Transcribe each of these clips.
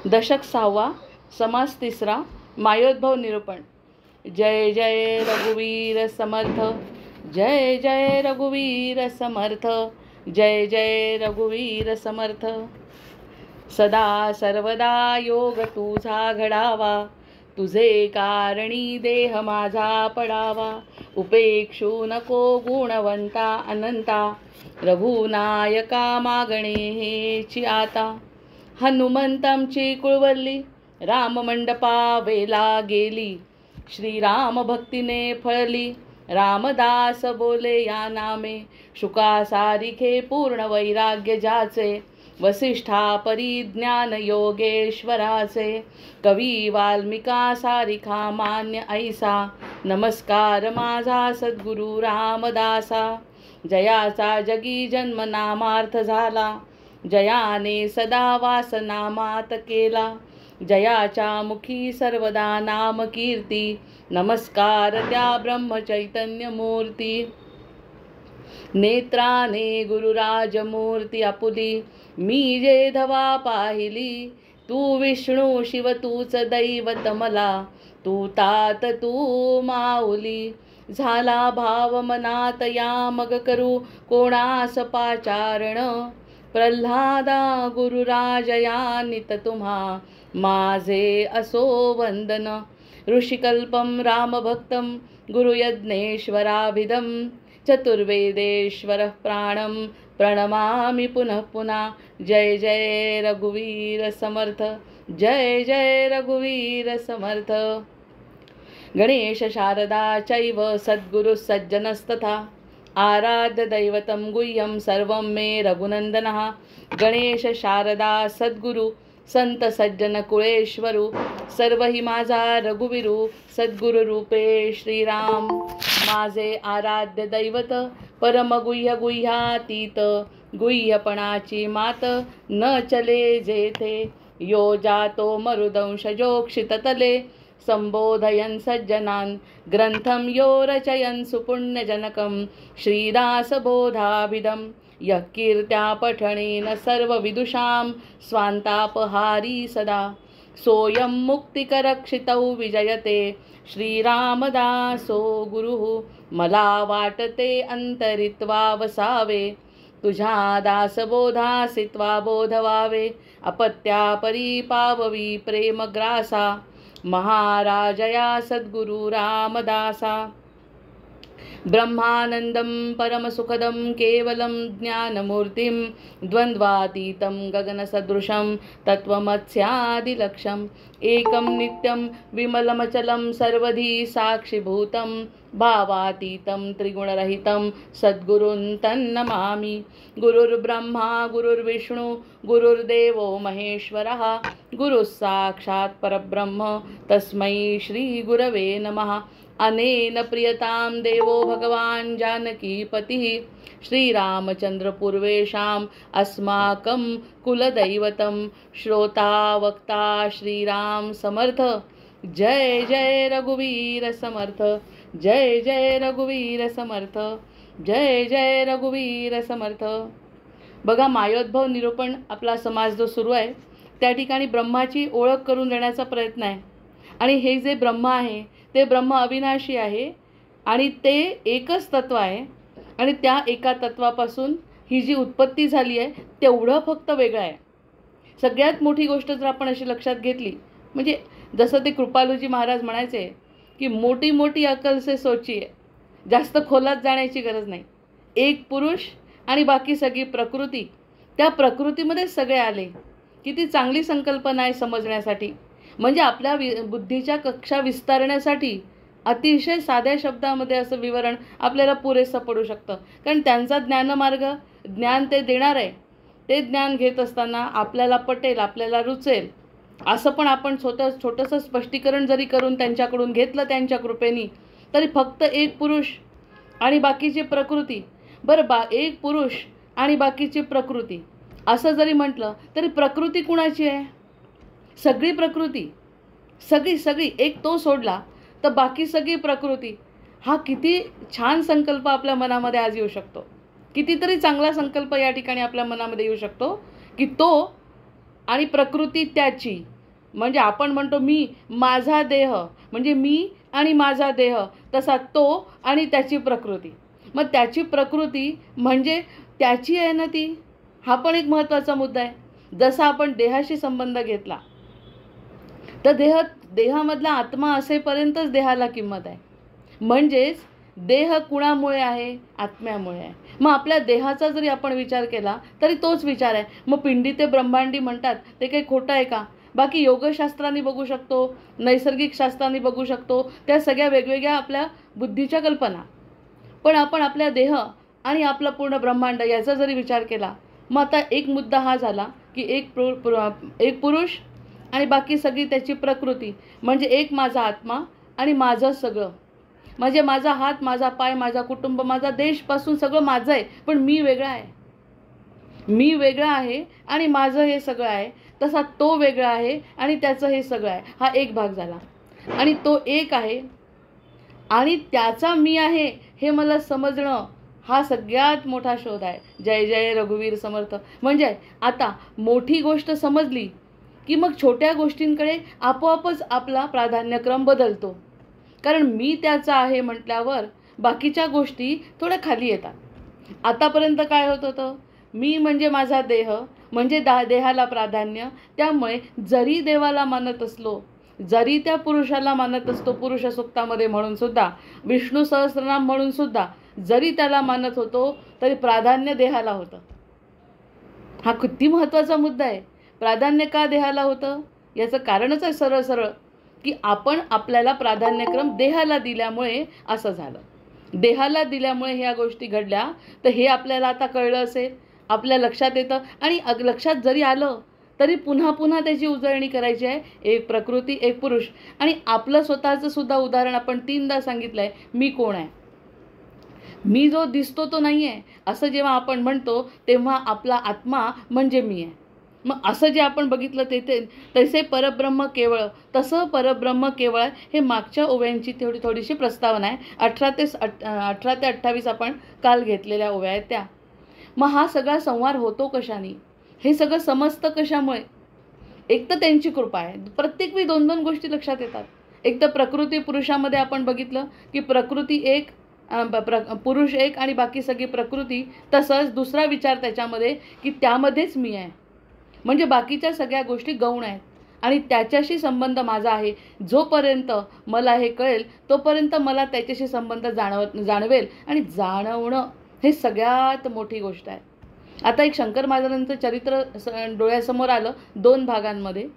दशक 6वा, समास 3रा, मायोद्भव निरूपण। जय जय रघुवीर समर्थ, जय जय रघुवीर समर्थ, जय जय रघुवीर समर्थ। सदा सर्वदा योग तुझा घडावा, तुझे कारणी देह माझा पडावा। उपेक्षू नको गुणवंता अनंता, रघुनायका मागणे हेची आता। हनुमंतांची कुळवल्ली राम मंडपा वेला गेली, श्रीराम भक्तीने फळली। रामदास बोले या नामे, शुका सारिखे पूर्ण वैराग्य ज्याचे। वसिष्ठा परिज्ञान योगेश्वराचे, कवी वाल्मिका सारिखा मान्य ऐसा। नमस्कार माझा सद्गुरु रामदासा, जयाचा जगी जन्म नामार्थ झाला। जयाने सदा वास नामात केला, जयाच्या मुखी सर्वदा नाम कीर्ती। नमस्कार त्या ब्रह्मचैतन्य मूर्ती, नेत्राने गुरुराज मूर्ती आपुली। मी जे धवा पाहिली, तू विष्णू शिव तूच दैवत मला। तू तात तू माऊली, झाला भाव मनात या मग करू कोणास पाचारण। प्रल्हादा गुरुराजया नित तुम्हा, माझे असो वंदन। ऋषिकल्पम रामभक्तं गुरुयज्ञेश्वराभिधं, चतुर्वेदेश्वर प्राणं प्रणमामि पुनः पुनः। जय जय रघुवीर समर्थ, जय जय रघुवीर समर्थ। गणेश शारदा चैव सद्गुरुः सज्जनस्तथा, आराध्य दैवतं गुह्यं सर्वं मे रघुनन्दनः। गणेश शारदा सद्गुरु संत सज्जन कुळेश्वरू, सर्व ही माझा रघुवीरू। सद्गुरु रूपे श्रीराम, माझे आराध्य दैवत। परम गुह्य गुह्यातीत, गुह्यपणाची मात। न चले जेथे, यो जातो मरुदंशजोक्षित तले। संबोधयन् सज्जनान् ग्रंथं यो रचयन् सुपुण्यजनकं, श्रीदासबोधाभिधं। यः कीर्त्या पठनेन सर्वविदुषां, स्वान्तापहारी सदा। सोऽयं मुक्तिकरक्षितौ विजयते, श्रीरामदासो गुरुः। मला वाटते अंतरित्वा वसावे, तुझ्या दासबोधासित्वा बोधवावे। अपत्यापरी पाववी प्रेमग्रासा, महाराजया सद्गुरु रामदासा। ब्रह्मानंदं परमसुखदं केवलं ज्ञानमूर्तिं, द्वन्द्वातीतं गगनसदृशं तत्त्वमस्यादिलक्ष्यम्। एकं नित्यं विमलमचलं सर्वधी साक्षिभूतं, भावातीतं त्रिगुणरहितं सद्गुरुं तन्नमामि। गुरुर्ब्रह्मा गुरुर्विष्णु गुरुर्देवो महेश्वरः, गुरुः साक्षात् परब्रह्म तस्मै श्रीगुरवे नमः। अनेन प्रियतां देवो भगवान् जानकीपतिः, श्रीरामचन्द्र पूर्वेषाम् अस्माकं कुलदैवतं। श्रोता वक्ता श्रीराम समर्थ, जय जय रघुवीर समर्थ, जय जय रघुवीर समर्थ, जय जय रघुवीर समर्थ। बघा, मायोद्भव निरूपण आपला समाज जो सुरू आहे, त्या ठिकाणी ब्रह्माची ओळख करून देण्याचा प्रयत्न आहे। आणि हे जे ब्रह्म आहे ते ब्रह्म अविनाशी आहे, आणि ते एकच तत्व आहे। आणि त्या एका तत्वापासून ही जी उत्पत्ती झाली आहे तेवढं फक्त वेगळं आहे। सगळ्यात मोठी गोष्ट जर आपण अशी लक्षात घेतली, म्हणजे जसं ते कृपालूजी महाराज म्हणायचे की मोठी मोठी अक्कल से सोचिए, जास्त खोलात जाण्याची गरज नाही। एक पुरुष आणि बाकी सगळी प्रकृती, त्या प्रकृतीमध्ये सगळे आले। किती चांगली संकल्पना आहे समजण्यासाठी। म्हणजे आपल्या बुद्धीच्या कक्षा विस्तारण्यासाठी अतिशय साध्या शब्दामध्ये असं विवरण आपल्याला पुरेसं पडू शकतं। कारण त्यांचा ज्ञानमार्ग, ज्ञान ते देणार आहे, ते ज्ञान घेत असताना आपल्याला पटेल, आपल्याला रुचेल असं पण आपण छोटंसं स्पष्टीकरण जरी करून त्यांच्याकडून घेतलं त्यांच्या कृपेनी, तरी फक्त एक पुरुष आणि बाकीची प्रकृती। बरं, एक पुरुष आणि बाकीची प्रकृती असं जरी म्हटलं तरी प्रकृती कुणाची आहे? सगळी प्रकृती, सगळी सगळी, एक तो सोडला तर बाकी सगळी प्रकृती। हा किती छान संकल्प आपल्या मनामध्ये आज येऊ शकतो। कितीतरी चांगला संकल्प या ठिकाणी आपल्या मनामध्ये येऊ शकतो की तो आणि प्रकृती त्याची म्हणजे आपण म्हणतो मी माझा देह, म्हणजे मी आणि माझा देह, तसा तो आणि त्याची प्रकृती. मग त्याची प्रकृती म्हणजे त्याची आहे ना ती, हा पण एक महत्त्वाचा मुद्दा आहे. जसा आपण देहाशी संबंध घेतला तर देहामधला आत्मा असेपर्यंतच देहाला किंमत आहे. म्हणजेच देह कुणामुळे आहे? आत्म्यामुळे आहे. मग आपल्या देहाचा जरी आपण विचार केला तरी तोच विचार आहे. मग पिंडी ते ब्रह्मांडी म्हणतात ते काही खोटं आहे का? बाकी योगशास्त्रांनी बघू शकतो, नैसर्गिक शास्त्रांनी बघू शकतो, त्या सगळ्या वेगवेगळ्या आपल्या बुद्धीच्या कल्पना. पण आपण आपल्या देह आणि आपला पूर्ण ब्रह्मांड याचा जरी विचार केला, मग आता एक मुद्दा हा झाला की एक पुरुष आणि बाकी सगळी त्याची प्रकृती, म्हणजे एक माझा आत्मा आणि माझं सगळं, म्हणजे माझा हात, माझा पाय, माझा कुटुंब, माझा देशपासून सगळं माझं आहे. पण मी वेगळा आहे, मी वेगळा आहे आणि माझं हे सगळं आहे. तसा तो वेगळा आहे आणि त्याचं हे सगळं आहे. हा एक भाग झाला. आणि तो एक आहे आणि त्याचा मी आहे हे मला समजणं, हा सगळ्यात मोठा शोध आहे. जय जय रघुवीर समर्थ. म्हणजे आता मोठी गोष्ट समजली की मग छोट्या गोष्टींकडे आपोआपच आपला प्राधान्यक्रम बदलतो. कारण मी त्याचा आहे म्हटल्यावर बाकीच्या गोष्टी थोड्या खाली येतात. आतापर्यंत काय होत होतं? मी म्हणजे माझा देह, म्हणजे देहाला प्राधान्य. त्यामुळे जरी देवाला मानत असलो, जरी त्या पुरुषाला मानत असतो, पुरुष सूक्तामध्ये म्हणून सुद्धा, विष्णू सहस्रनाम म्हणून सुद्धा जरी त्याला मानत होतो तरी प्राधान्य देहाला होतं. हा किती महत्त्वाचा मुद्दा आहे. प्राधान्य का देहाला होतं? याचं कारणच आहे सरळ सरळ की आपण आपल्याला प्राधान्यक्रम देहाला दिल्यामुळे असं झालं. देहाला दिल्यामुळे ह्या गोष्टी घडल्या. तर हे आपल्याला आता कळलं असेल, आपल्या लक्षात येतं. आणि लक्षात जरी आलं तरी पुन्हा पुन्हा त्याची उजळणी करायची आहे. एक प्रकृती, एक पुरुष. आणि आपलं स्वतःचं सुद्धा उदाहरण आपण 3दा सांगितलं आहे. मी कोण आहे? मी जो दिसतो तो नाही आहे असं जेव्हा आपण म्हणतो तेव्हा आपला आत्मा म्हणजे मी आहे. मग असं जे आपण बघितलं ते तसे परब्रह्म केवळ, तसं परब्रह्म केवळ हे मागच्या ओव्यांची थोडीशी प्रस्तावना आहे. 18 ते 28 आपण काल घेतलेल्या ओव्या आहेत त्या. मग हा सगळा संवाद होतो कशाने? हे सगळं समजतं कशामुळे? एक तर त्यांची कृपा आहे. प्रत्येक वेळी 2-2 गोष्टी लक्षात येतात. एक तर प्रकृती पुरुषामध्ये आपण बघितलं की प्रकृती एक, पुरुष एक आणि बाकी सगळी प्रकृती. तसंच दुसरा विचार त्याच्यामध्ये की त्यामध्येच मी आहे, म्हणजे बाकीच्या सगळ्या गोष्टी गौण आहेत आणि त्याच्याशी संबंध माझा आहे. जोपर्यंत मला हे कळेल तोपर्यंत मला त्याच्याशी संबंध जाणवेल आणि जाणवणं हे सगळ्यात मोठी गोष्ट आहे. आता एक शंकर महाराजांचं चरित्र डोळ्यासमोर आलं 2 भागांमध्ये.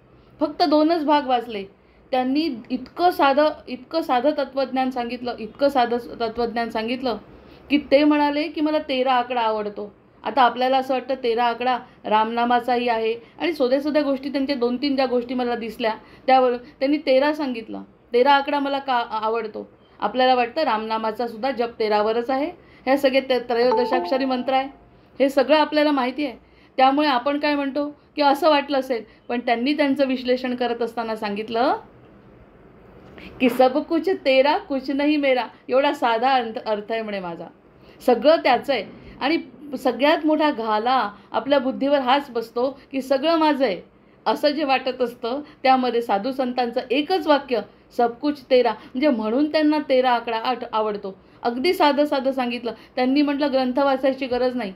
फक्त 2च भाग वाचले. त्यांनी इतकं साधं तत्त्वज्ञान सांगितलं, इतकं साधं तत्त्वज्ञान सांगितलं की ते म्हणाले की मला 13 आकडा आवडतो. आता आपल्याला असं वाटतं 13 आकडा रामनामाचाही आहे आणि सोद्या गोष्टी, त्यांच्या 2-3 ज्या गोष्टी मला दिसल्या त्यावर त्यांनी 13 सांगितलं. 13 आकडा मला का आवडतो? आपल्याला वाटतं रामनामाचा सुद्धा जप 13वरच आहे. हे सगळे 13 मंत्र आहे. हे सगळं आपल्याला माहिती आहे. त्यामुळे आपण काय म्हणतो की असं वाटलं असेल. पण त्यांनी त्यांचं विश्लेषण करत असताना सांगितलं की सब कुछ तेरा कुछ नहीं मेरा. एवढा साधा अर्थ आहे म्हणे माझा. सगळं त्याचं आहे. आणि सगळ्यात मोठा घाला आपल्या बुद्धीवर हाच बसतो की सगळं माझं आहे असं जे वाटत असतं. त्यामध्ये साधू संतांचं एकच वाक्य, सब कुछ तेरा, म्हणजे म्हणून त्यांना 13 आकडा आवडतो. अगदी साधं सांगितलं. त्यांनी म्हटलं ग्रंथ वाचायची गरज नाही,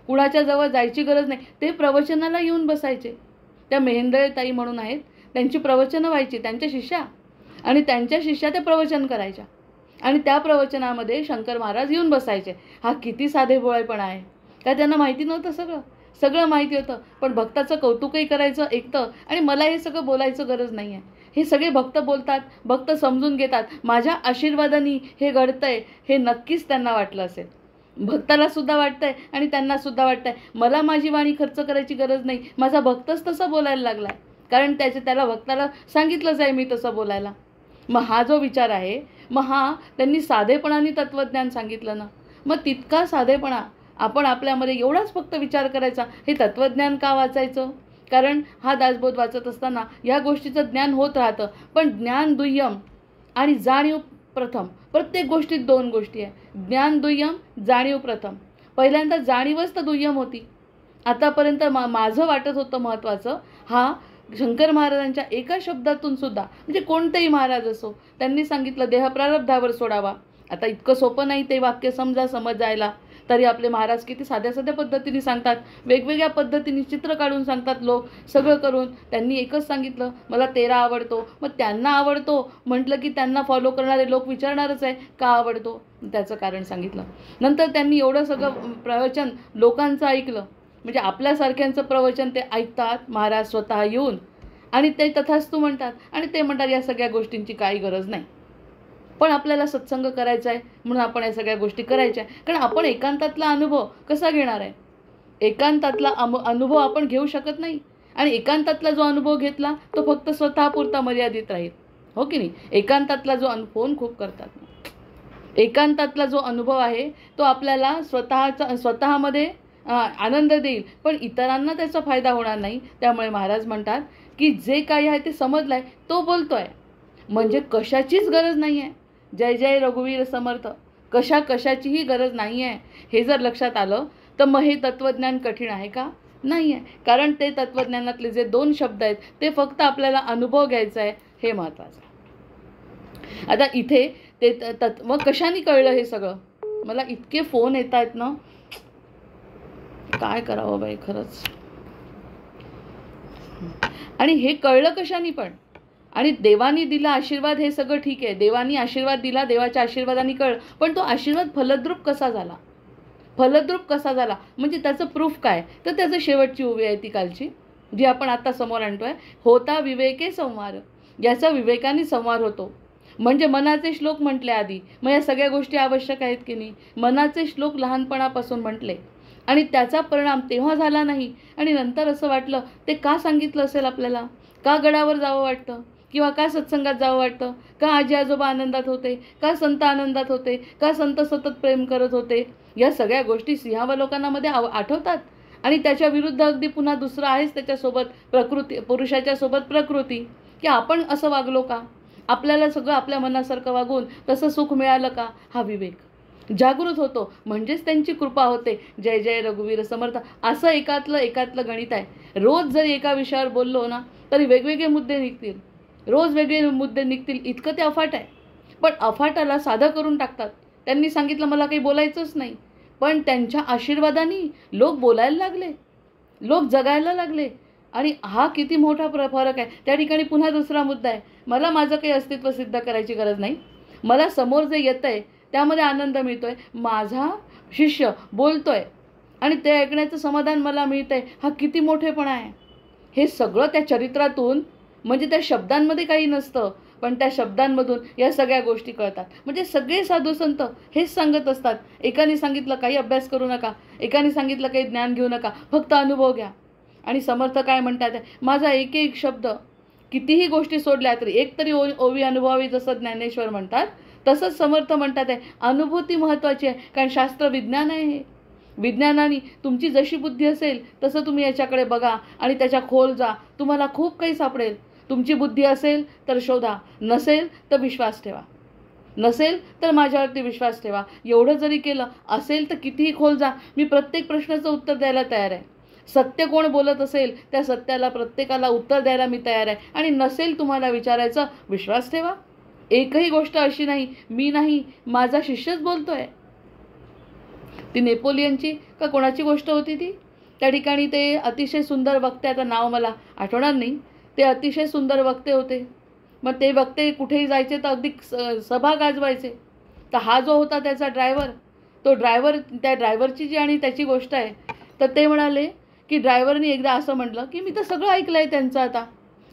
कुणाच्या जवळ जायची गरज नाही. ते प्रवचनाला येऊन बसायचे. त्या मेहेंदळे ताई म्हणून आहेत, त्यांची प्रवचनं व्हायची, त्यांच्या शिष्या, आणि त्यांच्या शिष्या त्या प्रवचन करायच्या आणि त्या प्रवचनामध्ये शंकर महाराज येऊन बसायचे. हा किती साधे भोळेपणा आहे. काय त्यांना माहिती नव्हतं? सगळं माहिती होतं. पण भक्ताचं कौतुकही करायचं एकटं आणि मला हे सगळं बोलायचं गरज नाही आहे. हे सगळे भक्त बोलतात, भक्त समजून घेतात. माझ्या आशीर्वादाने हे घडतंय हे नक्कीच त्यांना वाटलं असेल. भक्ताला सुद्धा वाटतंय आणि त्यांना सुद्धा वाटतंय मला माझी वाणी खर्च करायची गरज नाही. माझा भक्तच तसं बोलायला लागलाय, कारण त्याला भक्ताला सांगितलंच आहे मी तसं बोलायला. मग हा जो विचार आहे, मग हा त्यांनी साधेपणाने तत्त्वज्ञान सांगितलं ना. मग तितका साधेपणा आपण आपल्यामध्ये एवढाच फक्त विचार करायचा. हे तत्त्वज्ञान का वाचायचं? कारण हा दासबोध वाचत असताना या गोष्टीचं ज्ञान होत राहतं. पण ज्ञान दुय्यम आणि जाणीव प्रथम. प्रत्येक गोष्टीत 2 गोष्टी आहे. ज्ञान दुय्यम, जाणीव प्रथम. पहिल्यांदा जाणीवच तर दुय्यम होती. आतापर्यंत माझं वाटत होतं महत्त्वाचं. हा शंकर महाराजांच्या एका शब्दातून सुद्धा, म्हणजे कोणतेही महाराज असो, त्यांनी सांगितलं देह प्रारब्धावर सोडावा. आता इतकं सोपं नाही ते वाक्य समजायला, तरी आपले महाराज किती साध्या साध्या पद्धतीने सांगतात, वेगवेगळ्या पद्धतीने चित्र काढून सांगतात. लोक सगळं करून त्यांनी एकच सांगितलं, मला तेरा आवडतो. मग त्यांना आवडतो म्हटलं की त्यांना फॉलो करणारे लोक विचारणारच आहे का आवडतो, त्याचं कारण सांगितलं. नंतर त्यांनी एवढं सगळं प्रवचन लोकांचं ऐकलं, म्हणजे आपल्यासारख्यांचं प्रवचन ते ऐकतात महाराज स्वतः येऊन, आणि ते तथास्तु म्हणतात. आणि ते म्हणतात या सगळ्या गोष्टींची काही गरज नाही, पण आपल्याला सत्संग करायचा आहे म्हणून आपण या सगळ्या गोष्टी करायच्या. कारण आपण एकांतातला अनुभव कसा घेणार आहे? एकांतातला अनुभव आपण घेऊ शकत नाही. आणि एकांतातला जो अनुभव घेतला तो फक्त स्वतःपुरता मर्यादित राहील, हो की नाही? एकांतातला जो फोन खूप करतात, एकांतातला जो अनुभव आहे तो आपल्याला स्वतःमध्ये आनंद देईल, पण इतरांना त्याचा फायदा होणार नाही. त्यामुळे महाराज म्हणतात की जे काही आहे ते समजलाय तो बोलतोय, म्हणजे कशाचीच गरज नाही आहे. जय जय रघुवीर समर्थ, कशाचीही गरज नाही आहे. हे जर लक्षात आलं तर मग हे तत्त्वज्ञान कठीण आहे का? नाही आहे. कारण ते तत्त्वज्ञानातले जे 2 शब्द आहेत ते फक्त आपल्याला अनुभव घ्यायचा आहे, हे महत्त्वाचं आहे. आता इथे ते तत्व कशाने कळलं हे सगळं? मला इतके फोन येत आहेत ना, काय करावं बाई खरंच. आणि हे कळलं कशाने पण? आणि देवानी दिला आशीर्वाद हे सगळं ठीक आहे, देवानी आशीर्वाद दिला, देवाच्या आशीर्वादाने कळलं, पण तो आशीर्वाद फलद्रूप कसा झाला? फलद्रूप कसा झाला म्हणजे त्याचं प्रूफ काय? तर त्याचं शेवटची उभी आहे ती कालची, जी आपण आता समोर आणतोय. होता विवेके संवार, याचा विवेकाने संवार होतो. म्हणजे मनाचे श्लोक म्हटले आधी, मग या सगळ्या गोष्टी आवश्यक आहेत की नाही? मनाचे श्लोक लहानपणापासून म्हटले आणि त्याचा परिणाम तेव्हा झाला नाही, आणि नंतर असं वाटलं ते का सांगितलं असेल आपल्याला? का गडावर जावं वाटतं, किंवा का सत्संगात जावं वाटतं, का आजी आजोबा आनंदात होते, का संत आनंदात होते, का संत सतत प्रेम करत होते? या सगळ्या गोष्टी सिंहावलोकनामध्ये आठवतात. आणि त्याच्या विरुद्ध अगदी पुन्हा दुसरं आहेच त्याच्यासोबत प्रकृती, पुरुषाच्या सोबत प्रकृती, की आपण असं वागलो का? आपल्याला सगळं आपल्या मनासारखं वागून तसं सुख मिळालं का? हा विवेक जागृत होतो, म्हणजेच त्यांची कृपा होते. जय जय रघुवीर समर्थ, असं एकातलं गणित आहे. रोज जर एका विषयावर बोललो ना तरी वेगवेगळे मुद्दे निघतील, रोज वेगळे मुद्दे निघतील, इतकं ते अफाट आहे. पण अफाटाला साधं करून टाकतात. त्यांनी सांगितलं मला काही बोलायचंच नाही, पण त्यांच्या आशीर्वादाने लोक बोलायला लागले, लोक जगायला लागले. आणि हा किती मोठा फरक आहे. त्या ठिकाणी पुन्हा दुसरा मुद्दा आहे, मला माझं काही अस्तित्व सिद्ध करायची गरज नाही. मला समोर जे येतं आहे त्यामध्ये आनंद मिळतोय, माझा शिष्य बोलतोय आणि ते ऐकण्याचं समाधान मला मिळतंय, हा किती मोठेपणा आहे. हे सगळं त्या चरित्रातून, म्हणजे त्या शब्दांमध्ये काही नसतं, पण त्या शब्दांमधून या सगळ्या गोष्टी कळतात. म्हणजे सगळे साधू संत हेच सांगत असतात. एकाने सांगितलं काही अभ्यास करू नका, एकाने सांगितलं काही ज्ञान घेऊ नका, फक्त अनुभव घ्या. आणि समर्थ काय म्हणतात, माझा एक एक शब्द, कितीही गोष्टी सोडल्या तरी एक तरी ओवी अनुभवावी, जसं ज्ञानेश्वर म्हणतात तसंच समर्थ म्हणतात आहे, अनुभूती महत्त्वाची आहे. कारण शास्त्र विज्ञान आहे. हे विज्ञानाने तुमची जशी बुद्धी असेल तसं तुम्ही याच्याकडे बघा आणि त्याच्या खोल जा, तुम्हाला खूप काही सापडेल. तुमची बुद्धी असेल तर शोधा, नसेल तर विश्वास ठेवा, नसेल तर माझ्यावरती विश्वास ठेवा. एवढं जरी केलं, असेल तर कितीही खोल जा, मी प्रत्येक प्रश्नाचं उत्तर द्यायला तयार आहे. सत्य कोण बोलत असेल त्या सत्याला प्रत्येकाला उत्तर द्यायला मी तयार आहे. आणि नसेल तुम्हाला विचारायचं, विश्वास ठेवा. एकही गोष्ट अशी नाही मी नाही, माझा शिष्यच बोलतोय. ती नेपोलियनची का कोणाची गोष्ट होती ती? त्या ठिकाणी ते अतिशय सुंदर वक्ते, आता नाव मला आठवणार नाही, ते अतिशय सुंदर वक्ते होते. मग ते वक्ते कुठेही जायचे तर अगदी सभा गाजवायचे. तर हा जो होता त्याचा ड्रायव्हर, तो ड्रायव्हर, त्या ड्रायव्हरची जी आणि त्याची गोष्ट आहे, तर ते म्हणाले की ड्रायव्हरनी एकदा असं म्हटलं की मी तर सगळं ऐकलं आहे त्यांचं,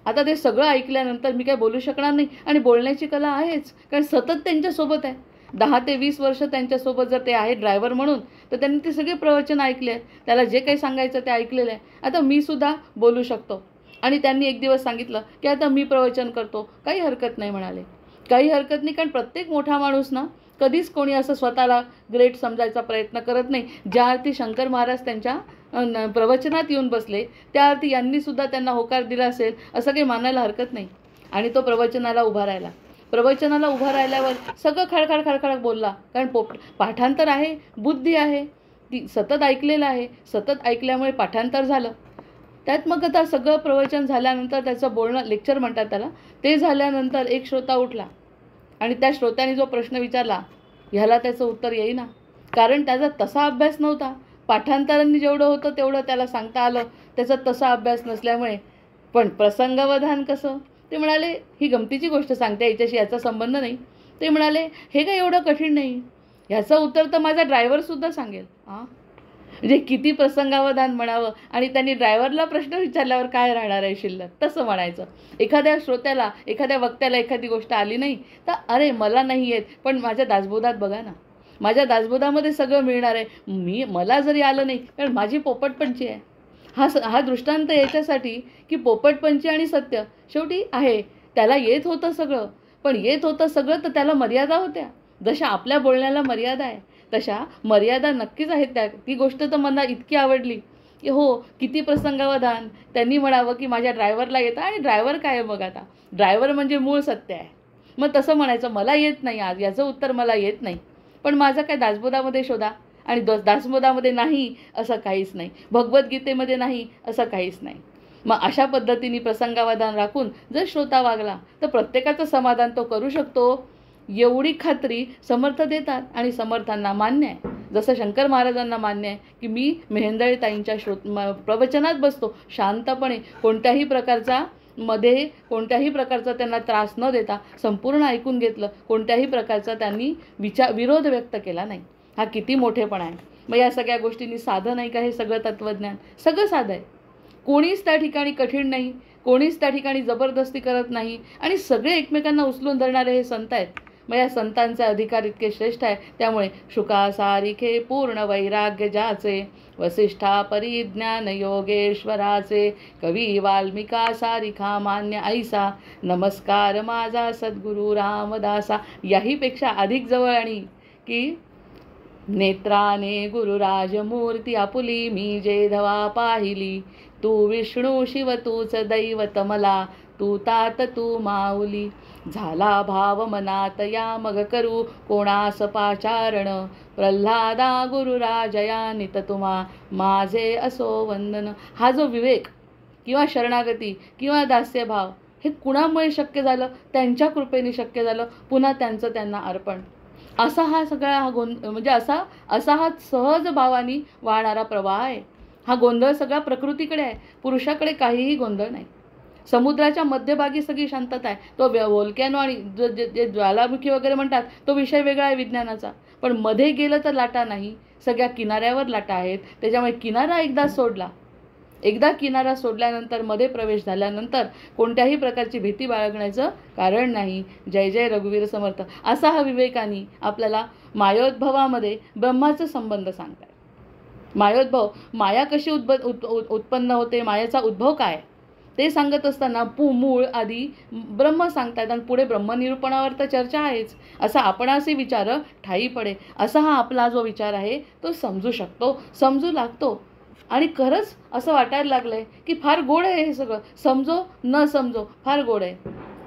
आता ते सगळं ऐकल्यानंतर मी काय बोलू शकणार नाही. आणि बोलण्याची कला आहेच, कारण सतत त्यांच्यासोबत आहे. 10 ते 20 वर्ष त्यांच्यासोबत जर ते आहे ड्रायव्हर म्हणून, तर त्यांनी ते सगळे प्रवचन ऐकले, त्याला जे काही सांगायचं ते ऐकलेलं आहे. आता मी सुद्धा बोलू शकतो. आणि त्यांनी एक दिवस सांगितलं की आता मी प्रवचन करतो, काही हरकत नाही म्हणाले. काही हरकत नाही, कारण प्रत्येक मोठा माणूस ना कधीच कोणी असं स्वतःला ग्रेट समजायचा प्रयत्न करत नाही. ज्या अर्थी शंकर महाराज त्यांच्या प्रवचनात येऊन बसले, त्या अर्थी यांनी सुद्धा त्यांना होकार दिला असेल असं काही मानायला हरकत नाही. आणि तो प्रवचनाला उभा राहिल्यावर सगळं खडखड बोलला. कारण पाठांतर आहे, बुद्धी आहे, ती सतत ऐकलेलं आहे, सतत ऐकल्यामुळे पाठांतर झालं. त्यात मग आता सगळं प्रवचन झाल्यानंतर त्याचं बोलणं, लेक्चर म्हणतात त्याला, ते झाल्यानंतर एक श्रोता उठला आणि त्या श्रोत्याने जो प्रश्न विचारला ह्याला त्याचं उत्तर येईना, कारण त्याचा तसा अभ्यास नव्हता. पाठांतरांनी जेवढं होतं तेवढं त्याला सांगता आलं, त्याचा तसा अभ्यास नसल्यामुळे. पण प्रसंगावधान कसं? ते म्हणाले ही गमतीची गोष्ट सांगते, याच्याशी याचा संबंध नाही. ते म्हणाले हे काय एवढं कठीण नाही, ह्याचं उत्तर तर माझा ड्रायव्हरसुद्धा सांगेल. म्हणजे किती प्रसंगावधान म्हणावं, आणि त्यांनी ड्रायव्हरला प्रश्न विचारल्यावर काय राहणार आहे शिल्लक, तसं म्हणायचं. एखाद्या श्रोत्याला, एखाद्या वक्त्याला एखादी गोष्ट आली नाही तर अरे मला नाही येत, पण माझ्या दासबोधात बघा ना, माझ्या दासबोधामध्ये सगळं मिळणार आहे. मला जरी आलं नाही कारण माझी पोपटपंची आहे. हा दृष्टांत याच्यासाठी की पोपटपंची आणि सत्य शेवटी आहे. त्याला येत होतं सगळं, पण येत होतं सगळं तर त्याला मर्यादा होत्या. जशा आपल्या बोलण्याला मर्यादा आहे तशा मर्यादा नक्कीच आहेत. ती गोष्ट तर मला इतकी आवडली की हो, किती प्रसंगावधान. त्यांनी म्हणावं की माझ्या ड्रायव्हरला येतं, आणि ड्रायव्हर काय आहे मग, आता ड्रायव्हर म्हणजे मूळ सत्य आहे. मग तसं म्हणायचं मला येत नाही आज, याचं उत्तर मला येत नाही, पण माझं काय दासबोधामध्ये शोधा, आणि दासबोधामध्ये नाही असं काहीच नाही, भगवद्गीतेमध्ये नाही असं काहीच नाही. मग अशा पद्धतीने प्रसंगावधान राखून जर श्रोता वागला तर प्रत्येकाचं समाधान तो करू शकतो, एवढी खात्री समर्थ देतात. आणि समर्थांना मान्य आहे, जसं शंकर महाराजांना मान्य आहे की मी मेहेंदळे ताईंच्या प्रवचनात बसतो शांतपणे, कोणत्याही प्रकारचा त्यांना त्रास न देता संपूर्ण ऐकून घेतलं, कोणत्याही प्रकारचा त्यांनी विरोध व्यक्त केला नाही. हा किती मोठेपणा आहे. मग या सगळ्या गोष्टींनी साधं नाही का हे सगळं तत्त्वज्ञान? सगळं साधं आहे. कोणीच त्या ठिकाणी कठीण नाही, कोणीच त्या ठिकाणी जबरदस्ती करत नाही, आणि सगळे एकमेकांना उचलून धरणारे हे संत आहेत. मग या संतांचे अधिकार इतके श्रेष्ठ आहे. त्यामुळे शुकासारिखे पूर्ण वैराग्य ज्याचे, वसिष्ठा परिज्ञान योगेश्वराचे, कवी वाल्मिका सारिखा मान्य ऐसा, नमस्कार माझा सद्गुरु रामदासा. याहीपेक्षा अधिक जवळ आणि की नेत्राने गुरुराजमूर्ती आपुली मी जे धवा पाहिली, तू विष्णू शिव तूच दैवत मला, तू तात तू माऊली. झाला भाव मनात या मग करू कोणास पाचारण, प्रल्हादा गुरुराजया नित तुम्हा माझे असो वंदन. हा जो विवेक किंवा शरणागती किंवा दास्यभाव हे कुणामुळे शक्य झालं? त्यांच्या कृपेने शक्य झालं. पुन्हा त्यांचं त्यांना अर्पण. असा हा सगळा म्हणजे असा हा सहज भावाने वाहणारा प्रवाह आहे. हा गोंधळ सगळा प्रकृतीकडे आहे, पुरुषाकडे काहीही गोंधळ नाही. समुद्राच्या मध्यभागी सगळी शांतता आहे. तो व्होल्कॅनो आणि जे ज्वालामुखी वगैरे म्हणतात तो विषय वेगळा आहे विज्ञानाचा, पण मध्ये गेलं तर लाटा नाही, सगळ्या किनाऱ्यावर लाटा आहेत. त्याच्यामुळे एकदा किनारा सोडल्यानंतर, मध्ये प्रवेश झाल्यानंतर कोणत्याही प्रकारची भीती बाळगण्याचं कारण नाही. जय जय रघुवीर समर्थ. असा हा विवेकाने आपल्याला मायोद्भवामध्ये ब्रह्माचा संबंध सांगताय. मायोद्भव, माया कशी उत्पन्न होते, मायाचा उद्भव काय ते सांगत असताना मूळ आधी ब्रह्म सांगतायत, आणि पुढे ब्रह्मनिरूपणावर तर चर्चा आहेच. असा आपणाशी विचार ठाई पडे, असा हा आपला जो विचार आहे तो समजू लागतो. आणि खरंच असं वाटायला लागलंय की फार गोड आहे हे सगळं, समजो न समजो फार गोड आहे.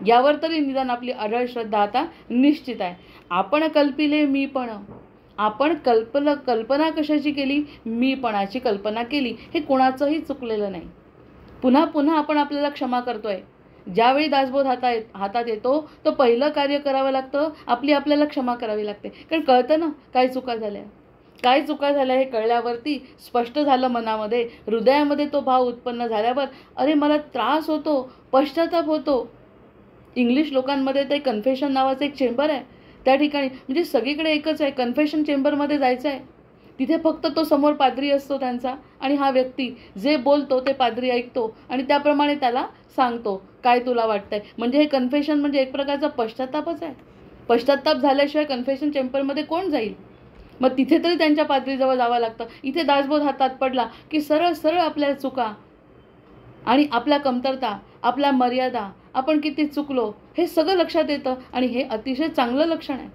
यावर तरी निदान आपली अढळ श्रद्धा आता निश्चित आहे. आपण कल्पिले मीपण, आपण कल्पना कशाची केली? मीपणाची कल्पना केली. हे कोणाचंही चुकलेलं नाही. पुन्हा पुन्हा आपण आपल्याला क्षमा करतोय. ज्यावेळी दासबोध हातात येतो तो पहिलं कार्य करावं लागतं, आपल्याला क्षमा करावी लागते. कारण कळतं ना काय चुका झाल्या हे कळल्यावरती स्पष्ट झालं मनामध्ये, हृदयामध्ये तो भाव उत्पन्न झाल्यावर अरे मला त्रास होतो, पश्चाताप होतो. इंग्लिश लोकांमध्ये ते कन्फेशन नावाचं एक चेंबर आहे. त्या ठिकाणी म्हणजे सगळीकडे एकच आहे, कन्फेशन चेंबरमध्ये जायचं आहे. तिथे फक्त तो समोर पाद्री असतो त्यांचा, आणि हा व्यक्ती जे बोलतो ते पाद्री ऐकतो आणि त्याप्रमाणे त्याला सांगतो काय तुला वाटतंय. म्हणजे हे कन्फेशन म्हणजे एक प्रकारचा पश्चातापच आहे. पश्चाताप झाल्याशिवाय कन्फेशन चेंबरमध्ये कोण जाईल? मग तिथे तरी त्यांच्या पाद्रीजवळ जावं लागतं. इथे दासबोध हातात पडला की सरळ सरळ आपल्या चुका आणि आपल्या कमतरता, आपल्या मर्यादा, आपण किती चुकलो हे सगळं लक्षात येतं. आणि हे अतिशय चांगलं लक्षण आहे.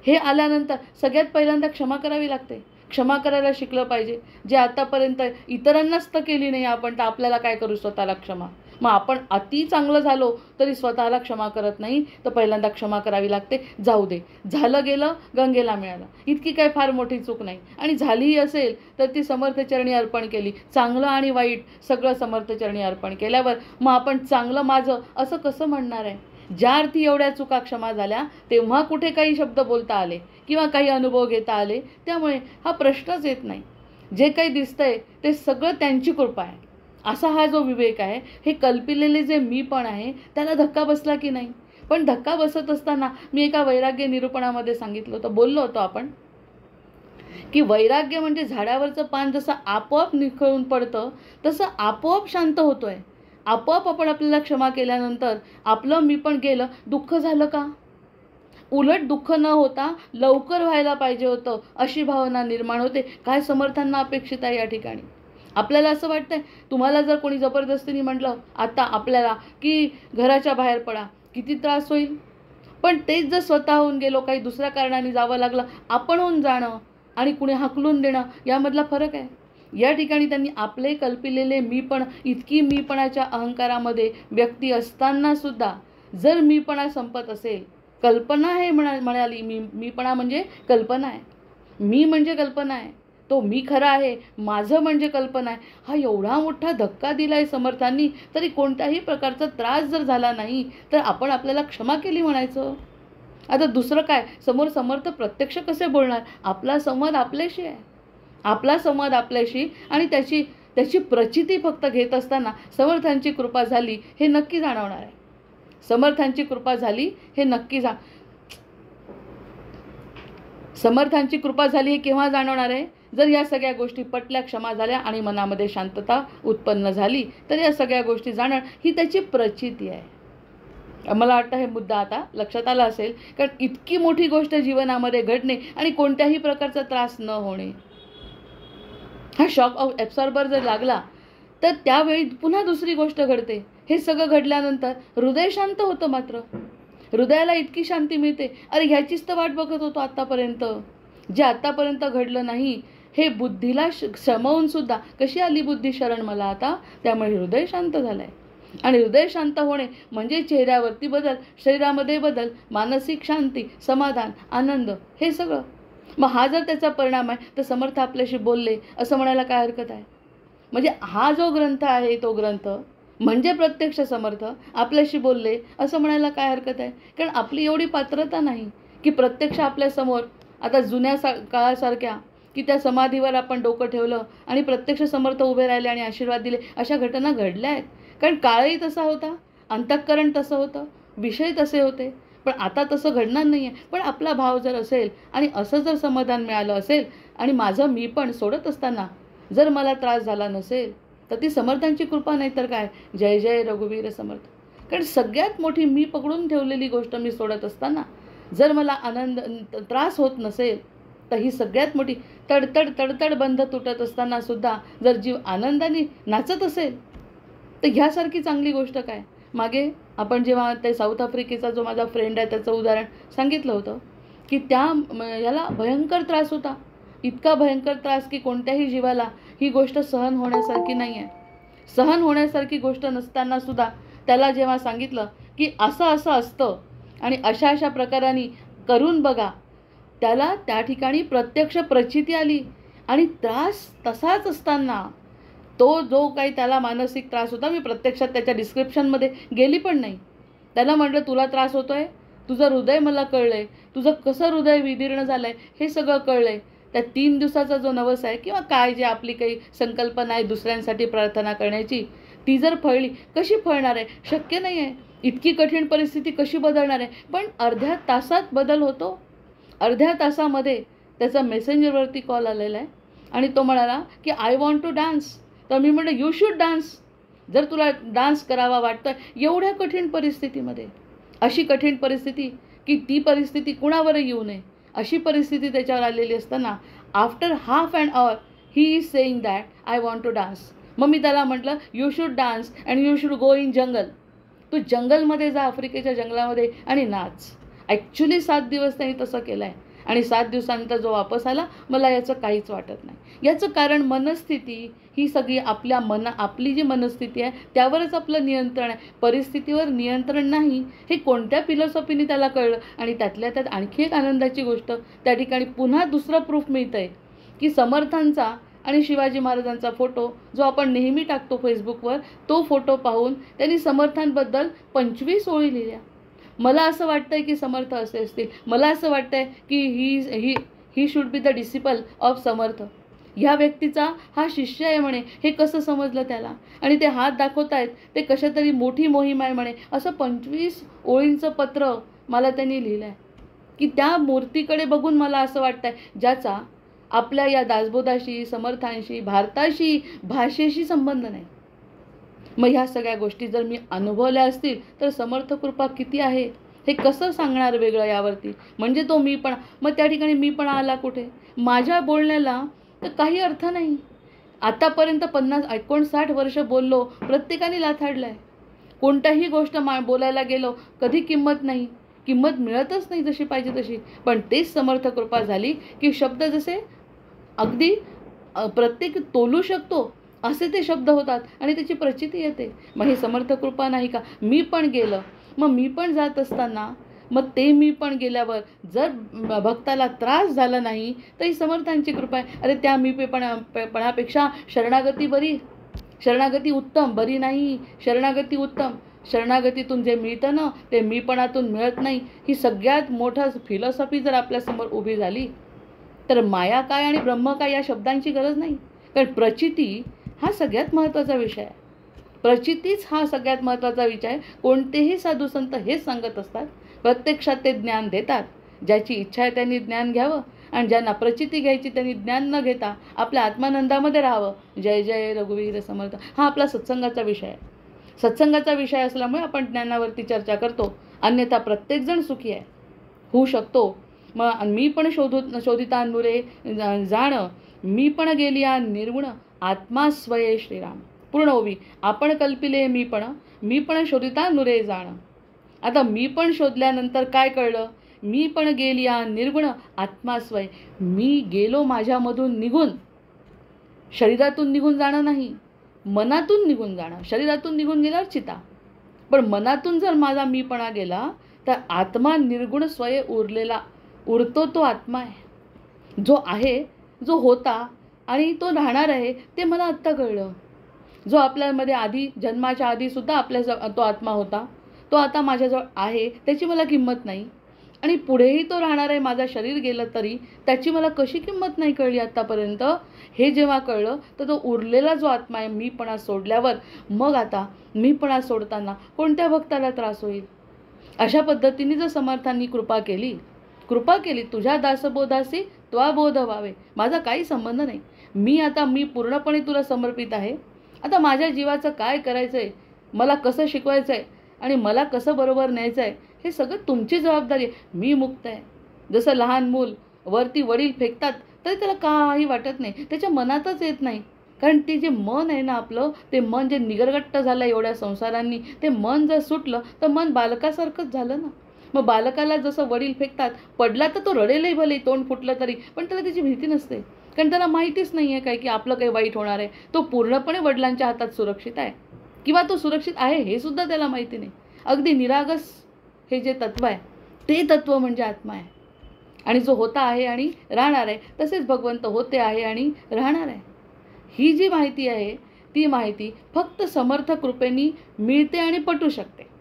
हे आल्यानंतर सगळ्यात पहिल्यांदा क्षमा करावी लागते. क्षमा करायला शिकलं पाहिजे. जे आतापर्यंत इतरांनाच तर केली नाही आपण, तर आपल्याला काय करू स्वतःला क्षमा. मग आपण अति चांगलं झालो तरी स्वतःला क्षमा करत नाही, तर पहिल्यांदा क्षमा करावी लागते. जाऊ दे, झालं गेलं, गंगेला मिळालं, इतकी काय फार मोठी चूक नाही. आणि झालीही असेल तर ती समर्थचरणी अर्पण केली. चांगलं आणि वाईट सगळं समर्थचरणी अर्पण केल्यावर मग आपण चांगलं माझं असं कसं म्हणणार आहे? ज्या अर्थी एवढ्या चुका क्षमा झाल्या तेव्हा कुठे काही शब्द बोलता आले किंवा काही अनुभव घेता आले. त्यामुळे हा प्रश्नच येत नाही. जे काही दिसतंय ते सगळं त्यांची कृपा आहे, असा हा जो विवेक आहे. हे कल्पिलेले जे मी पण आहे त्याला धक्का बसला की नाही? पण धक्का बसत असताना मी एका वैराग्य निरूपणामध्ये सांगितलं होतं, बोललो होतो आपण, की वैराग्य म्हणजे झाडावरचं पान जसं आपोआप निखळून पडतं तसं आपोआप शांत होतोय. आपोआप आपण आपल्याला क्षमा केल्यानंतर आपलं मी पण गेलं. दुःख झालं का? उलट दुःख न होता लवकर व्हायला पाहिजे होतं अशी भावना निर्माण होते. काय समर्थांना अपेक्षित आहे या ठिकाणी? आपल्याला असं वाटतंय, तुम्हाला जर कोणी जबरदस्तीने म्हटलं आता आपल्याला की घराच्या बाहेर पडा, किती त्रास होईल. पण तेच जर स्वतःहून गेलो, काही दुसऱ्या कारणाने जावं लागलं, आपण होऊन जाणं आणि कुणी हाकलून देणं यामधला फरक आहे. या ठिकाणी त्यांनी आपले कल्पिलेले मीपण, इतकी मीपणाच्या अहंकारामध्ये व्यक्ती असताना सुद्धा जर मीपणा संपत असेल, कल्पना हे म्हणाली, मीपणा म्हणजे कल्पना आहे, मी म्हणजे कल्पना आहे, तो मी खरा आहे, माझं म्हणजे कल्पना आहे. हा एवढा मोठा धक्का दिला आहे समर्थांनी, तरी कोणत्याही प्रकारचा त्रास जर झाला नाही तर आपण आपल्याला क्षमा केली म्हणायचं. आता दुसरं काय? समोर समर्थ प्रत्यक्ष कसे बोलणार? आपला संवाद आपल्याशी आहे, आपला संवाद आपल्याशी, आणि त्याची प्रचिती फक्त घेत असताना समर्थांची कृपा झाली हे नक्की जाणवणार आहे. समर्थांची कृपा झाली हे नक्की समर्थांची कृपा झाली हे केव्हा जाणवणार आहे? जर या सगळ्या गोष्टी पटल्या, क्षमा झाल्या आणि मनामध्ये शांतता उत्पन्न झाली, तर या सगळ्या गोष्टी जाणं ही त्याची प्रचिती आहे. मला वाटतं हे मुद्दा आता लक्षात आला असेल. कारण इतकी मोठी गोष्ट जीवनामध्ये घडणे आणि कोणत्याही प्रकारचा त्रास न होणे, हा शॉक ॲब्सॉर्बर जर लागला तर त्यावेळी पुन्हा दुसरी गोष्ट घडते. हे सगळं घडल्यानंतर हृदय शांत होतं. मात्र हृदयाला इतकी शांती मिळते, अरे ह्याचीच तर वाट बघत होतो आत्तापर्यंत, जे आत्तापर्यंत घडलं नाही हे बुद्धीला शमवून सुद्धा कशी आली बुद्धी शरण मला आता. त्यामुळे हृदय शांत झालं आहे. आणि हृदय शांत होणे म्हणजे चेहऱ्यावरती बदल, शरीरामध्ये बदल, मानसिक शांती, समाधान, आनंद, हे सगळं. मग हा जर त्याचा परिणाम आहे तर समर्थ आपल्याशी बोलले असं म्हणायला काय हरकत आहे? म्हणजे हा जो ग्रंथ आहे तो ग्रंथ म्हणजे प्रत्यक्ष समर्थ आपल्याशी बोलले असं म्हणायला काय हरकत आहे? कारण आपली एवढी पात्रता नाही की प्रत्यक्ष आपल्यासमोर, आता जुन्या काळासारख्या की त्या समाधीवर आपण डोकं ठेवलं आणि प्रत्यक्ष समर्थ उभे राहिले आणि आशीर्वाद दिले, अशा घटना घडल्या आहेत. कारण काळही तसा होता, अंतःकरण तसं होतं, विषय तसे होते. पण आता तसं घडणार नाही आहे. पण आपला भाव जर असेल आणि असं जर समाधान मिळालं असेल आणि माझं मी पण सोडत असताना जर मला त्रास झाला नसेल तर ती समर्थांची कृपा, नाही तर काय. जय जय रघुवीर समर्थ. कारण सगळ्यात मोठी मी पकडून ठेवलेली गोष्ट मी सोडत असताना जर मला आनंद त्रास होत नसेल तर ही सगळ्यात मोठी तडतड तडतड बंध तुटत असताना सुद्धा जर जीव आनंदाने नाचत असेल तर ह्यासारखी चांगली गोष्ट काय. मागे आपण जेव्हा ते साऊथ आफ्रिकेचा जो माझा फ्रेंड आहे त्याचं उदाहरण सांगितलं होतं की याला भयंकर त्रास होता, इतका भयंकर त्रास की कोणत्याही जीवाला ही गोष्ट सहन होण्यासारखी नाही आहे. सहन होण्यासारखी गोष्ट नसताना सुद्धा त्याला जेव्हा सांगितलं की असं असं असतं आणि अशा अशा प्रकाराने करून बघा, त्याला त्या ठिकाणी प्रत्यक्ष प्रचिती आली. आणि त्रास तसाच असताना तो जो काही त्याला मानसिक त्रास होता, मी प्रत्यक्षात त्याच्या डिस्क्रिप्शनमध्ये गेली पण नाही. त्याला म्हटलं तुला त्रास होतोय, तुझं हृदय मला कळलं आहे, तुझं कसं हृदय विदीर्ण झालं आहे हे सगळं कळलं आहे. त्या 3 दिवसाचा जो नवस आहे किंवा काय जे आपली काही संकल्पना आहे दुसऱ्यांसाठी प्रार्थना करण्याची, ती जर फळली, कशी फळणार आहे? शक्य नाही आहे. इतकी कठीण परिस्थिती कशी बदलणार आहे? पण अर्ध्या तासात बदल होतो. अर्ध्या तासामध्ये त्याचा मेसेंजरवरती कॉल आलेला आहे आणि तो म्हणाला की आय वॉन्ट टू डान्स. तर मी म्हटलं यू शूड डान्स. जर तुला डान्स करावा वाटतोय एवढ्या कठीण परिस्थितीमध्ये, अशी कठीण परिस्थिती की ती परिस्थिती कुणावरही येऊ नये अशी परिस्थिती त्याच्यावर आलेली असताना after half and hour he is saying that I want to dance. मग मी त्याला म्हटलं you should dance and you should go in jungle. तू जंगलमध्ये जा, आफ्रिकेच्या जंगलामध्ये, आणि नाच. ॲक्च्युली 7 दिवस त्यांनी तसं केलं आहे आणि 7 दिवसानंतर जो वापस आला, मला याचं काहीच वाटत नाही. याचं कारण मनस्थिती ही सगळी आपली जी मनस्थिती आहे त्यावरच आपलं नियंत्रण आहे, परिस्थितीवर नियंत्रण नाही. हे कोणत्या फिलॉसॉफीने त्याला कळलं. आणि त्यातल्या त्यात आणखी एक आनंदाची गोष्ट, त्या ठिकाणी पुन्हा दुसरं प्रूफ मिळतं आहे की समर्थांचा आणि शिवाजी महाराजांचा फोटो जो आपण नेहमी टाकतो फेसबुकवर, तो फोटो पाहून त्यांनी समर्थांबद्दल 25 ओळी लिहिल्या. मला असं वाटतंय की समर्थ असे असतील. मला असं वाटतंय की he should be the disciple of Samarth. ह्या व्यक्तीचा हा शिष्य आहे म्हणे. हे कसं समजलं त्याला. आणि ते हात दाखवत आहेत ते कशा तरी मोठी मोहीम आहे म्हणे. असं 25 ओळींचं पत्र मला त्यांनी लिहिलं आहे की त्या मूर्तीकडे बघून मला असं वाटतंय ज्याचा आपल्या या दासबोधाशी, समर्थांशी, भारताशी, भाषेशी संबंध नाही. मग ह्या सगळ्या गोष्टी जर मी अनुभवल्या असतील तर समर्थ कृपा किती आहे हे कसं सांगणार वेगळं यावरती. म्हणजे तो मीपणा. मग त्या ठिकाणी मीपणा आला कुठे. माझ्या बोलण्याला तर काही अर्थ नाही. आतापर्यंत 59 वर्ष बोललो, प्रत्येकाने लाथाडलं आहे. कोणत्याही गोष्ट बोलायला गेलो कधी किंमत नाही, किंमत मिळतच नाही जशी पाहिजे तशी. पण तेच समर्थ कृपा झाली की शब्द जसे अगदी प्रत्येक तोलू शकतो असे ते शब्द होतात आणि त्याची प्रचिती येते. मग हे समर्थ कृपा नाही का. मी पण गेलं, मग मी पण जात असताना मग ते मी पण गेल्यावर जर भक्ताला त्रास झाला नाही तर ही समर्थांची कृपा आहे. अरे त्या पणापेक्षा शरणागती बरी, शरणागती उत्तम. बरी नाही, शरणागती उत्तम. शरणागतीतून जे मिळतं ना ते मीपणातून मिळत नाही. ही सगळ्यात मोठा फिलॉसॉफी जर आपल्यासमोर उभी झाली तर माया काय आणि ब्रह्म काय या शब्दांची गरज नाही. कारण प्रचिती हा सगळ्यात महत्त्वाचा विषय आहे. प्रचितीच हा सगळ्यात महत्त्वाचा विषय आहे. कोणतेही साधू संत हेच सांगत असतात. प्रत्यक्षात ते ज्ञान देतात. ज्याची इच्छा आहे त्यांनी ज्ञान घ्यावं आणि ज्यांना प्रचिती घ्यायची त्यांनी ज्ञान न घेता आपल्या आत्मानंदामध्ये राहावं. जय जय रघुवीर समर्थ. हा आपला सत्संगाचा विषय आहे. सत्संगाचा विषय असल्यामुळे आपण ज्ञानावरती चर्चा करतो. अन्यथा प्रत्येकजण सुखी आहे, होऊ शकतो. मग मी पण शोधिता नुरे जाण, मी पण गेलिया निर्गुण, आत्मा स्वये श्रीराम. पूर्ण ओवी. आपण कल्पिले मी पण शोधिता नुरे जाण. आता मी पण शोधल्यानंतर काय कळलं. मी पण गेलिया निर्गुण, आत्मा स्वय. मी गेलो माझ्यामधून निघून. शरीरातून निघून जाणं नाही, मनातून निघून जाणं. शरीरातून निघून गेल्यावर चिता, पण मनातून जर माझा मीपणा गेला तर आत्मा निर्गुण स्वय उरतो तो आत्मा आहे. जो आहे, जो होता आणि तो राहणार आहे ते मला आत्ता कळलं. जो आपल्यामध्ये आधी जन्माच्या आधीसुद्धा आपल्या तो आत्मा होता, तो आता माझ्याजवळ आहे, त्याची मला किंमत नाही. आणि पुढेही तो राहणार आहे. माझं शरीर गेलं तरी त्याची मला कशी किंमत नाही कळली आत्तापर्यंत. हे जेव्हा कळलं तर तो उरलेला जो आत्मा आहे मीपणा सोडल्यावर, मग आता मीपणा सोडताना कोणत्या भक्ताला त्रास होईल. अशा पद्धतीने जर समर्थांनी कृपा केली, तुझ्या दासबोधासी त्वा बोध व्हावे. माझा काही संबंध नाही. मी पूर्णपणे तुला समर्पित आहे. आता माझ्या जीवाचं काय करायचं आहे, मला कसं शिकवायचं आहे आणि मला कसं बरोबर न्यायचं आहे हे सगळं तुमची जबाबदारी आहे. मी मुक्त आहे. जसं लहान मूल वरती वडील फेकतात तरी त्याला काही वाटत नाही, त्याच्या मनातच येत नाही. कारण ते जे मन आहे ना आपलं, ते मन जे निगरगट्ट झालं एवढ्या संसारांनी, ते मन जर सुटलं तर मन बालकासारखंच झालं ना. मग बालकाला जसं वडील फेकतात, पडला तर तो रडेलही भले, तोंड फुटलं तरी, पण त्याला त्याची भीती नसते. कारण त्याला माहितीच नाही आहे काय की आपलं काही वाईट होणार आहे. तो पूर्णपणे वडिलांच्या हातात सुरक्षित आहे किंवा तो सुरक्षित आहे हे सुद्धा त्याला माहिती नाही. अगदी निरागस हे जे तत्व आहे ते तत्व म्हणजे आत्मा आहे. आणि जो होता आहे आणि राहणार आहे, तसेच भगवंत होते आहे आणि राहणार आहे. ही जी माहिती आहे ती माहिती फक्त समर्थ कृपेनी मिळते आणि पटू शकते.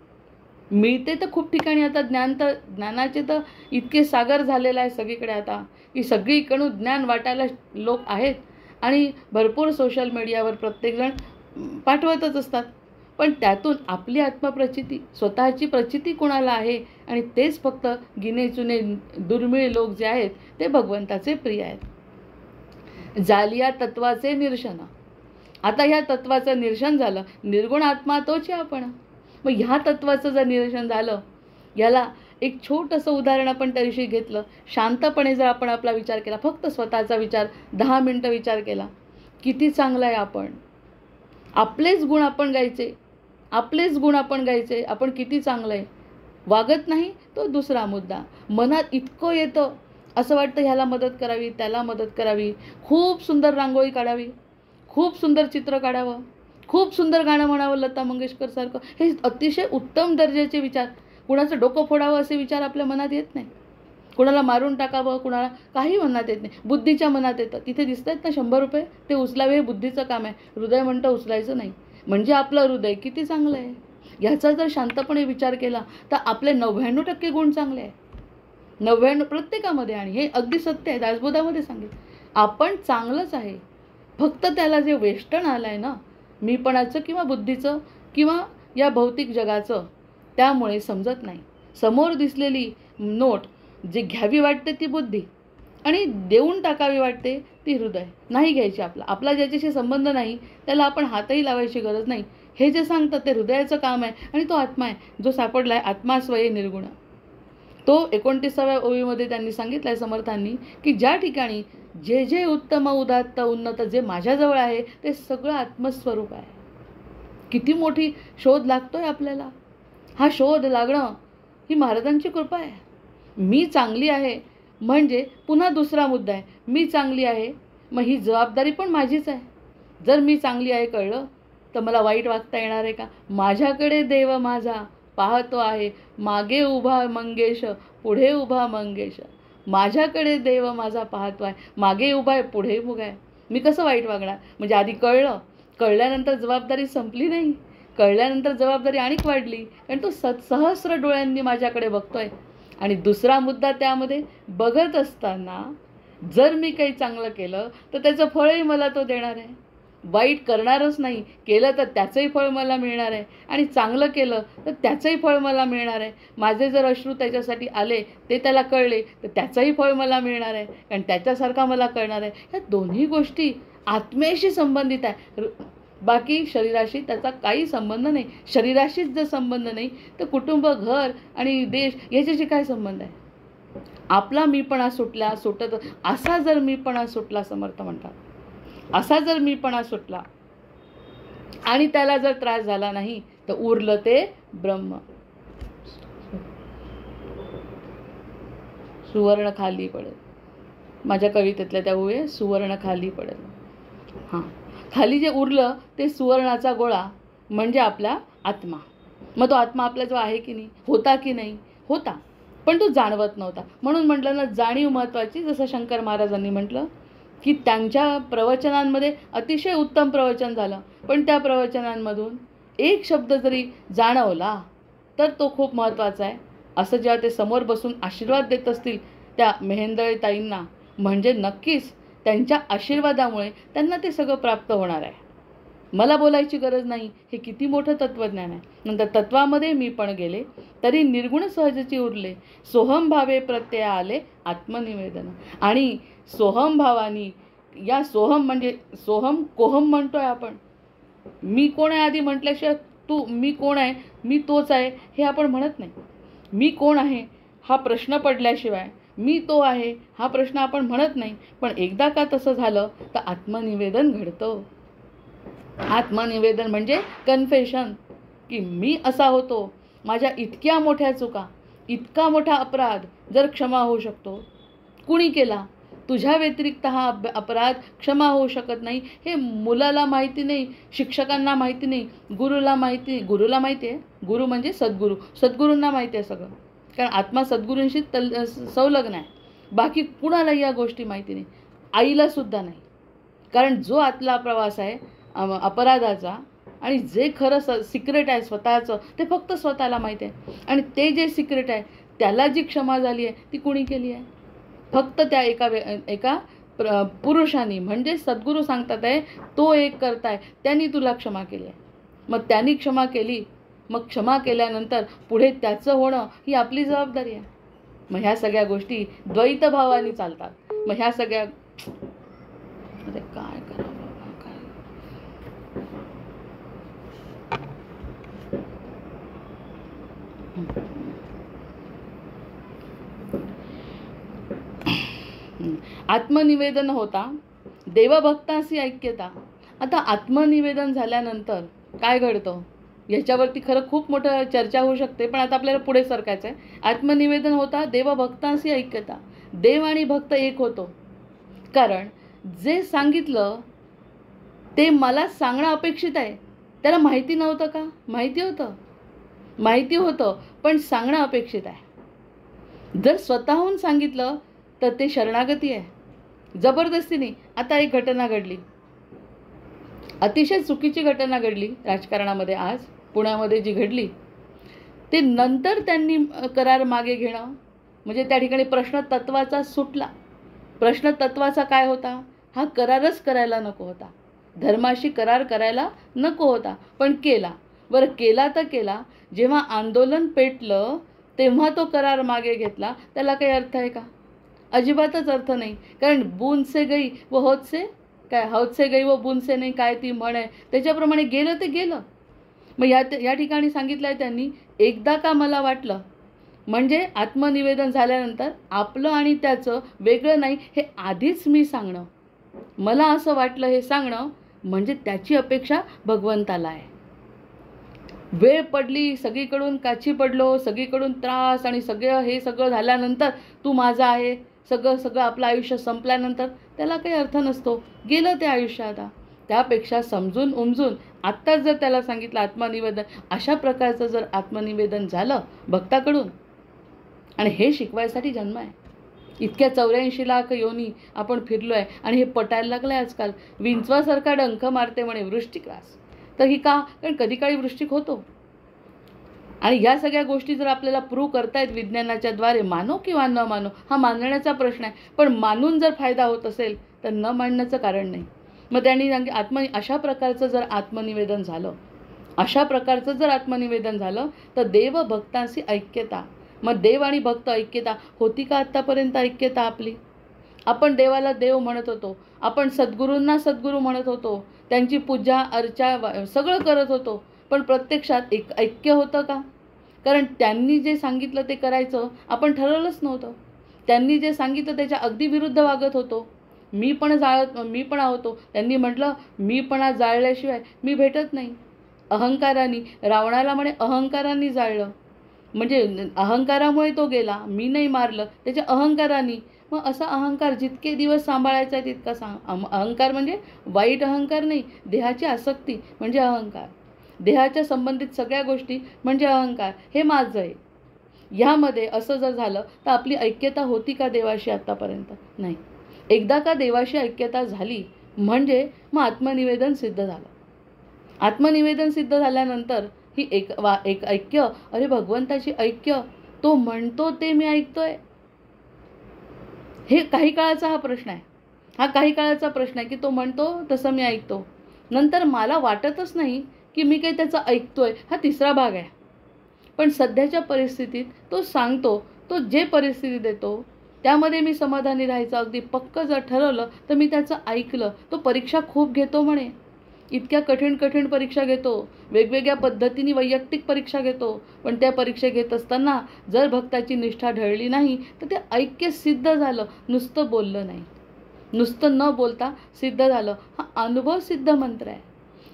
मिळते तर खूप ठिकाणी आता ज्ञानाचे तर इतके सागर झालेलं आहे सगळीकडे आता की सगळीकडून ज्ञान वाटायला लोक आहेत आणि भरपूर सोशल मीडियावर प्रत्येकजण पाठवतच असतात. पण त्यातून आपली आत्मप्रचिती, स्वतःची प्रचिती कोणाला आहे आणि तेच फक्त गिनेचुने दुर्मिळ लोक जे आहेत ते भगवंताचे प्रिय आहेत. जालिया तत्वाचे निरशन. आता ह्या तत्वाचं निरशन झालं. निर्गुण आत्मा तोच आहे आपण. मग ह्या तत्वाचं जर निरसन झालं, याला एक छोटंसं उदाहरण आपण त्या दिवशी घेतलं. शांतपणे जर आपण आपला विचार केला, फक्त स्वतःचा विचार 10 मिनटं विचार केला, किती चांगला आहे आपण. आपलेच गुण आपण गायचे, आपण किती चांगलं आहे. वागत नाही तो दुसरा मुद्दा. मनात इतकं येतं असं वाटतं ह्याला मदत करावी, त्याला मदत करावी, खूप सुंदर रांगोळी काढावी, खूप सुंदर चित्र काढावं, खूप सुंदर गाणं म्हणावं लता मंगेशकरसारखं. हे अतिशय उत्तम दर्जाचे विचार. कुणाचं डोकं फोडावं असे विचार आपल्या मनात येत नाही. कुणाला मारून टाकावं, कुणाला काही मनात येत नाही. बुद्धीच्या मनात येतं. तिथे दिसत आहेत ना 100 रुपये, ते उचलावे, हे बुद्धीचं काम आहे. हृदय म्हणतं उचलायचं नाही. म्हणजे आपलं हृदय किती चांगलं आहे ह्याचा जर शांतपणे विचार केला तर आपले 99% गुण चांगले आहे. 99 प्रत्येकामध्ये. आणि हे अगदी सत्य आहे. दासबोधामध्ये सांगितलं आपण चांगलंच आहे. फक्त त्याला जे वेष्टन आलं आहे ना, मीपणाचं किंवा बुद्धीचं किंवा या भौतिक जगाचं, त्यामुळे समजत नाही. समोर दिसलेली नोट जी घ्यावी वाटते ती बुद्धी आणि देऊन टाकावी वाटते ती हृदय. नाही घ्यायची. आपला ज्याच्याशी संबंध नाही त्याला आपण हातही लावायची गरज नाही. हे जे सांगतं ते हृदयाचं काम आहे. आणि तो आत्मा आहे जो सापडला आहे. आत्मा स्वये निर्गुण. तो 29व्या ओवीमध्ये त्यांनी सांगितलं आहे समर्थांनी की ज्या ठिकाणी जे जे उत्तम उदात्त उन्नत जे माझ्याजवळ आहे ते सगळं आत्मस्वरूप आहे. किती मोठी शोध लागतोय आपल्याला. हा शोध लागणं ही महाराजांची कृपा आहे. मी चांगली आहे म्हणजे पुन्हा दुसरा मुद्दा आहे. मी चांगली आहे मग ही जबाबदारी पण माझीच आहे. जर मी चांगली आहे कळलं तर मला वाईट वागता येणार आहे का? माझ्याकडे देव माझा पाहतो आहे, मागे उभा मंगेश, पुढे उभा मंगेश. माझ्याकडे देव माझा पाहतो आहे, मागे उभा आहे, पुढे उभा आहे. मी कसं वाईट वागणार? म्हणजे आधी कळल्यानंतर जबाबदारी संपली नाही. कळल्यानंतर जबाबदारी आणिक वाढली. कारण तो सहस्र डोळ्यांनी माझ्याकडे बघतोय. आणि दुसरा मुद्दा त्यामध्ये बघत असताना जर मी काही चांगलं केलं तर त्याचं फळही मला तो देणार आहे. वाईट करणारच नाही. केलं तर त्याचंही फळ मला मिळणार आहे. आणि चांगलं केलं तर त्याचंही फळ मला मिळणार आहे. माझे जर अश्रू त्याच्यासाठी आले ते त्याला कळले तर त्याचंही फळ मला मिळणार आहे. कारण त्याच्यासारखा मला कळणार आहे. ह्या दोन्ही गोष्टी आत्म्याशी संबंधित आहे. बाकी शरीराशी त्याचा काही संबंध नाही. शरीराशीच जर संबंध नाही तर कुटुंब, घर आणि देश याच्याशी काय संबंध आहे? आपला मीपणा सुटत असा जर मीपणा सुटला, समर्थ म्हणतात, असा जर मीपणा सुटला आणि त्याला जर त्रास झाला नाही तर उरलं ते ब्रह्म. सुवर्ण खाली पडेल. माझ्या कवितेतल्या त्या ओळी, सुवर्ण खाली पडेल. हां, खाली जे उरलं ते सुवर्णाचा गोळा म्हणजे आपला आत्मा. मग तो आत्मा आपला जो आहे की नाही, होता की नाही? होता, पण तो जाणवत नव्हता. म्हणून म्हटलं ना, जाणीव महत्त्वाची. जसं शंकर महाराजांनी म्हटलं की त्यांच्या प्रवचनांमध्ये अतिशय उत्तम प्रवचन झालं, पण त्या प्रवचनांमधून एक शब्द जरी जाणवला तर तो खूप महत्त्वाचा आहे. असं जेव्हा ते समोर बसून आशीर्वाद देत असतील त्या मेहेंदळे ताईंना, म्हणजे नक्कीच त्यांच्या आशीर्वादामुळे त्यांना ते सगळं प्राप्त होणार आहे. मला बोलायची गरज नाही. हे किती मोठं तत्त्वज्ञान आहे. नंतर तत्वामध्ये मी पण गेले तरी निर्गुण सहजची उरले, सोहम भावे प्रत्यय आले आत्मनिवेदन. आणि सोहम भावानी, या सोहम म्हणजे सोहम कोहम म्हणतोय आपण. मी कोण आहे आधी म्हटल्याशिवाय तू मी कोण आहे, मी तोच आहे हे आपण म्हणत नाही. मी कोण आहे हा प्रश्न पडल्याशिवाय मी तो आहे हा प्रश्न आपण म्हणत नाही. पण एकदा का तसं झालं तर आत्मनिवेदन घडतं. आत्मनिवेदन म्हणजे कन्फेशन की मी असा होतो, माझ्या इतक्या मोठ्या चुका, इतका मोठा अपराध जर क्षमा होऊ शकतो, कुणी केला? तुझ्या व्यतिरिक्त हा अपराध क्षमा होऊ शकत नाही. हे मुलाला माहिती नाही, शिक्षकांना माहिती नाही, गुरुला माहिती आहे. गुरु म्हणजे सद्गुरू. सद्गुरूंना माहिती आहे सगळं, कारण आत्मा सद्गुरूंशी संलग्न आहे. बाकी कुणाला या गोष्टी माहिती नाही. आईला सुद्धा नाही. कारण जो आतला प्रवास आहे अपराधाचा आणि जे खरं सिक्रेट आहे स्वतःचं ते फक्त स्वतःला माहिती आहे. आणि ते जे सिक्रेट आहे त्याला जी क्षमा झाली आहे ती कुणी केली आहे? फक्त त्या एका पुरुषांनी. म्हणजे सद्गुरू सांगतात आहे तो एक करताय त्यांनी तुला क्षमा केली आहे. मग त्यांनी क्षमा केली, मग क्षमा केल्यानंतर पुढे त्याचं होणं ही आपली जबाबदारी आहे. मग ह्या सगळ्या गोष्टी द्वैत भावाने चालतात. मग ह्या सगळ्या अरे काय करा काय आत्मनिवेदन होता, देवभक्तांशी ऐक्यता. आता आत्मनिवेदन झाल्यानंतर काय घडतं याच्यावरती खरं खूप मोठं चर्चा होऊ शकते, पण आता आपल्याला पुढे सरकायचं आहे. आत्मनिवेदन होता, देवभक्तांशी ऐक्यता. देव आणि भक्त एक होतो. कारण जे सांगितलं ते मला सांगणं अपेक्षित आहे. त्याला माहिती नव्हतं का? माहिती होतं, पण सांगणं अपेक्षित आहे. जर स्वतःहून सांगितलं तर ते शरणागती आहे, जबरदस्तीने. आता एक घटना घडली, अतिशय चुकीची घटना घडली राजकारणामध्ये आज पुण्यामध्ये जी घडली, ते नंतर त्यांनी करार मागे घेणं म्हणजे त्या ठिकाणी प्रश्न तत्वाचा सुटला. प्रश्न तत्वाचा काय होता? हा करारच करायला नको होता, धर्माशी करार करायला नको होता, पण केला. बरं, केला तर केला. जेव्हा आंदोलन पेटलं तेव्हा तो करार मागे घेतला. त्याला काही अर्थ आहे का? अजिबातच अर्थ नाही. कारण बूंद से गई व हौद से काय, हौद से गई व बूंद से नाही, काय ती म्हण आहे, त्याच्याप्रमाणे गेलं ते गेलं. मग या ठिकाणी सांगितलं आहे त्यांनी, एकदा का मला वाटलं म्हणजे आत्मनिवेदन झाल्यानंतर आपलं आणि त्याचं वेगळं नाही हे आधीच मी सांगणं, मला असं वाटलं हे सांगणं म्हणजे त्याची अपेक्षा भगवंताला आहे. वेळ पडली, सगळीकडून काची पडलो, सगळीकडून त्रास आणि हे सगळं झाल्यानंतर तू माझा आहे, सगळं आपलं आयुष्य संपल्यानंतर त्याला काही अर्थ नसतो. गेलं ते आयुष्य आता. त्यापेक्षा समजून उमजून आत्ताच जर त्याला सांगितलं आत्मनिवेदन, अशा प्रकारचं जर आत्मनिवेदन झालं भक्ताकडून, आणि हे शिकवायसाठी जन्म आहे. इतक्या 84 लाख योनी आपण फिरलो आहे आणि हे पटायला लागलं आहे आजकाल. विंचवासारखा डंख मारते म्हणे वृश्चिक रास. तर ही का? कारण कधी काळी वृश्चिक होतो. आणि ह्या सगळ्या गोष्टी जर आपल्याला प्रूव्ह करतायत विज्ञानाच्या द्वारे, मानो किंवा न मानो हा मानण्याचा प्रश्न आहे, पण मानून जर फायदा होत असेल तर न मानण्याचं कारण नाही. मग त्यांनी अशा प्रकारचं जर आत्मनिवेदन झालं, तर देव भक्तांशी ऐक्यता. मग देव आणि भक्त ऐक्यता होती का आत्तापर्यंत? ऐक्यता आपली, आपण देवाला देव म्हणत होतो, आपण सद्गुरूंना सद्गुरू म्हणत होतो, त्यांची पूजा अर्चा सगळं करत होतो, पण प्रत्यक्षात एक ऐक्य होतं का? कारण त्यांनी जे सांगितलं ते करायचं आपण ठरवलंच नव्हतं. त्यांनी जे सांगितलं त्याच्या अगदी विरुद्ध वागत होतो. मी पण होतो. त्यांनी म्हटलं मीपणा जाळल्याशिवाय मी भेटत नाही. अहंकाराने, रावणाला म्हणे अहंकाराने जाळलं, म्हणजे अहंकारामुळे तो गेला, मी नाही मारलं, त्याच्या अहंकाराने. मग असा अहंकार जितके दिवस सांभाळायचा आहे तितका अहंकार म्हणजे वाईट अहंकार नाही, देहाची आसक्ती म्हणजे अहंकार, देहाच्या संबंधित सगळ्या गोष्टी म्हणजे अहंकार, हे माझं आहे. ह्यामध्ये असं जर झालं तर आपली ऐक्यता होती का देवाशी आत्तापर्यंत? नाही. एकदा का देवाशी ऐक्यता झाली म्हणजे मग आत्मनिवेदन सिद्ध झालं. आत्मनिवेदन सिद्ध झाल्यानंतर ही एक ऐक्य, अरे भगवंताची ऐक्य, तो म्हणतो ते मी ऐकतोय. हे काही काळाचा हा प्रश्न आहे. की तो म्हणतो तसं मी ऐकतो. नंतर मला वाटतच नाही की मी काही त्याचं ऐकतोय, हा तिसरा भाग आहे. पण सध्याच्या परिस्थितीत तो सांगतो, तो जे परिस्थिती देतो त्यामध्ये मी समाधानी राहायचं अगदी पक्क जर ठरवलं तर मी त्याचं ऐकलं. तो परीक्षा खूप घेतो म्हणे, इतक्या कठीण परीक्षा घेतो, वेगवेगळ्या पद्धतीने वैयक्तिक परीक्षा घेतो. पण त्या परीक्षा घेत असताना जर भक्ताची निष्ठा ढळली नाही तर ते ऐक्य सिद्ध झालं, नुसतं बोललं नाही, नुसतं न बोलता सिद्ध झालं. हा अनुभव सिद्ध मंत्र आहे.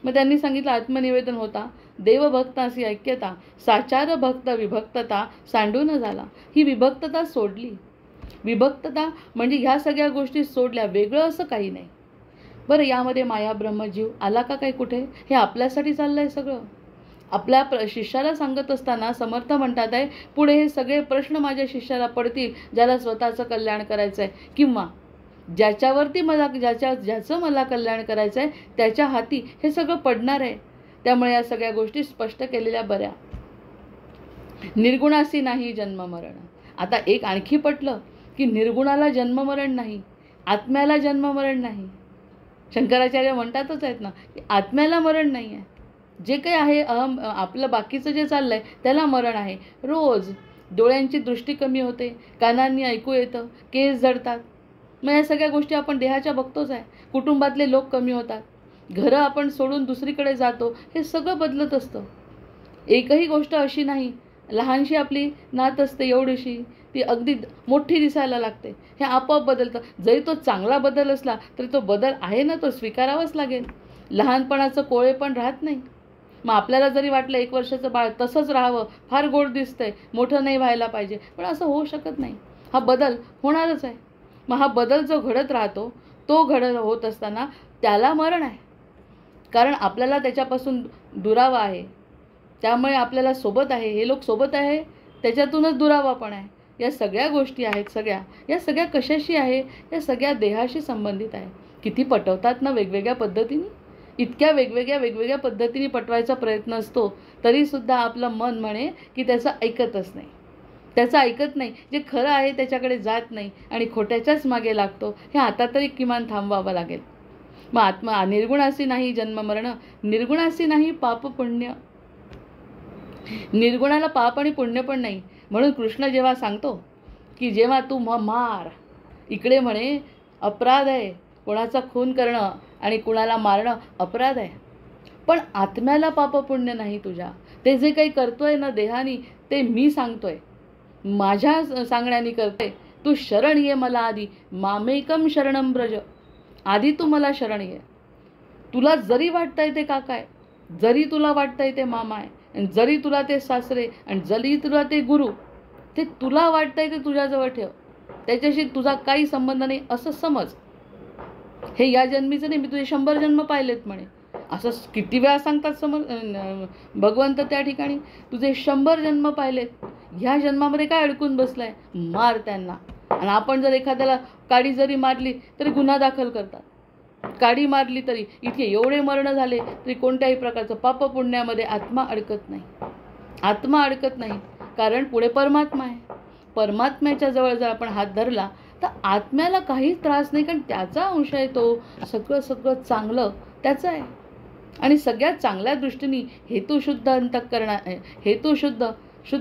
मग त्यांनी सांगितलं आत्मनिवेदन होता, देवभक्तांशी ऐक्यता, साचार भक्त विभक्तता सांडून झाला. ही विभक्तता सोडली. विभक्तता म्हणजे ह्या सगळ्या गोष्टी सोडल्या, वेगळं असं काही नाही. बरं, यामध्ये माया ब्रह्मजीव आला का काही कुठे? हे आपल्यासाठी चाललं आहे सगळं. आपल्या शिष्याला सांगत असताना समर्थ म्हणतात आहे, पुढे हे सगळे प्रश्न माझ्या शिष्याला पडतील ज्याला स्वतःचं कल्याण करायचं आहे, किंवा ज्याचं मला कल्याण करायचं आहे त्याच्या हाती हे सगळं पडणार आहे. त्यामुळे या सगळ्या गोष्टी स्पष्ट केलेल्या बऱ्या. निर्गुणासी नाही जन्ममरण. आता एक आणखी पटलं की निर्गुणाला जन्ममरण नाही, आत्म्याला जन्ममरण नाही. शंकराचार्य म्हणतातच आहेत ना की आत्म्याला मरण नाही आहे. जे काही आहे आपलं बाकीचं जे चाललं आहे त्याला मरण आहे. रोज डोळ्यांची दृष्टी कमी होते, कानांनी ऐकू येतं, केस जडतात. मग या सगळ्या गोष्टी आपण देहाच्या बघतोच आहे. कुटुंबातले लोक कमी होतात, घरं आपण सोडून दुसरीकडे जातो, हे सगळं बदलत असतं. एकही गोष्ट अशी नाही, लहानशी आपली नात असते एवढीशी, ती अगदी मोठी दिसायला लागते. हे आपोआप बदलतं. जरी तो चांगला बदल असला तरी तो बदल आहे ना, तो स्वीकारावाच लागेल. लहानपणाचं कोळे पण राहत नाही. मग आपल्याला जरी वाटलं 1 वर्षाचं बाळ तसंच राहावं, फार गोड दिसतंय, मोठं नाही व्हायला पाहिजे, पण असं होऊ शकत नाही. हा बदल होणारच आहे. मग हा बदल जो घडत राहतो, तो घडत होत असताना त्याला मरण आहे. कारण आपल्याला त्याच्यापासून दुरावा आहे. त्यामुळे आपल्याला सोबत आहे, हे लोक सोबत आहे, त्याच्यातूनच दुरावा पण आहे. या सगळ्या गोष्टी आहेत. या सगळ्या कशाशी आहे? या सगळ्या देहाशी संबंधित आहे. किती पटवतात ना वेगवेगळ्या पद्धतीने. इतक्या वेगवेगळ्या पद्धतीने पटवायचा प्रयत्न असतो, तरीसुद्धा आपलं मन म्हणे की त्याचं ऐकतच नाही. त्याचं ऐकत नाही. जे खरं आहे त्याच्याकडे जात नाही आणि खोट्याच्याच मागे लागतो. हे आता तरी किमान थांबवावं लागेल. मग आत्मा निर्गुणासी नाही जन्म मरण, निर्गुणासी नाही पाप पुण्य. निर्गुणाला पाप आणि पुण्य पण नाही. म्हणून कृष्ण जेव्हा सांगतो की जेव्हा तू मार, इकडे म्हणे अपराध आहे, कोणाचा खून करणं आणि कुणाला मारणं अपराध आहे. पण आत्म्याला पाप पुण्य नाही तुझ्या. ते जे काही करतोय ना देहानी, ते मी सांगतोय, माझ्या सांगण्याने करते. तू शरण ये मला आधी, मामेकम शरणम ब्रज. आधी तू मला शरण ये. तुला जरी वाटतंय ते काका आहे, जरी तुला वाटतंय ते मामा आहे, आणि जरी तुला ते सासरे, आणि जरी तुला ते गुरु, ते तुला वाटतंय ते तुझ्याजवळ ठेव. त्याच्याशी तुझा काही संबंध नाही असं समज. हे या जन्मीचं नाही, मी तुझे 100 जन्म पाहिलेत म्हणे. असं किती वेळा सांगतात भगवंत त्या ठिकाणी. तुझे 100 जन्म पाहिलेत. ह्या जन्मामध्ये काय अडकून बसलाय, मार त्यांना. आणि आपण जर एखाद्याला काडी जरी मारली तरी गुन्हा दाखल करतात. काडी मारली तरी इथे एवढे मरण झाले तरी कोणत्याही प्रकारचं पाप पुण्यामध्ये आत्मा अडकत नाही. आत्मा अडकत नाही, कारण पुढे परमात्मा आहे. परमात्म्याच्या जवळ जर आपण हात धरला तर आत्म्याला काहीच त्रास नाही, कारण त्याचा अंश आहे तो. सगळं चांगलं त्याचं आहे. आणि सगळ्यात चांगल्या दृष्टीने शुद्ध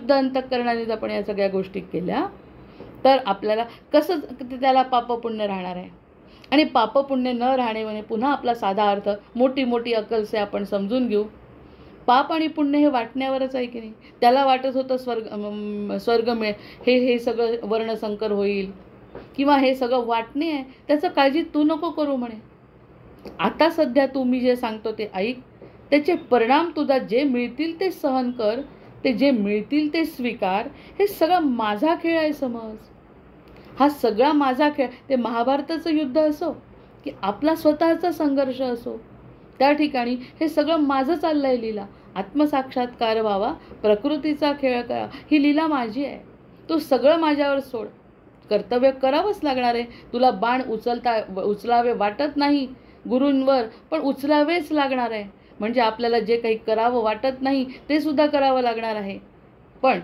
अंतःकरणाने आपण या सगळ्या गोष्टी केल्या तर आपल्याला कसं त्याला पाप पुण्य राहणार आहे. आणि पाप पुण्य न राहणे म्हणजे पुन्हा आपला साधा अर्थ मोठी अक्कलसे आपण समजून घेऊ. पाप आणि पुण्य हे वाटण्यावरच आहे की नाही. त्याला वाटत होतं स्वर्ग मिळेल, हे सगळं वर्णसंकर होईल किंवा हे सगळं वाटणे आहे, त्याचं काळजी तू नको करू म्हणे. आता सध्या तू मी जे सांगतो ते ऐक. त्याचे परिणाम तुझा जे मिळतील ते सहन कर, ते जे मिळतील ते स्वीकार. हे सगळं माझा खेळ आहे समज. हा सगळा माझा खेळ. ते महाभारताचं युद्ध असो की आपला स्वतःचा संघर्ष असो, त्या ठिकाणी हे सगळं माझं चाललंय लीला. आत्मसाक्षात्कार व्हावा, प्रकृतीचा खेळ करा, ही लीला माझी आहे. तू सगळं माझ्यावर सोड. कर्तव्य करावंच लागणार आहे. तुला बाण उचलावे वाटत नाही गुरूंवर, पण उचलावेच लागणार आहे. म्हणजे आपल्याला जे काही करावं वाटत नाही ते सुद्धा करावं लागणार आहे. पण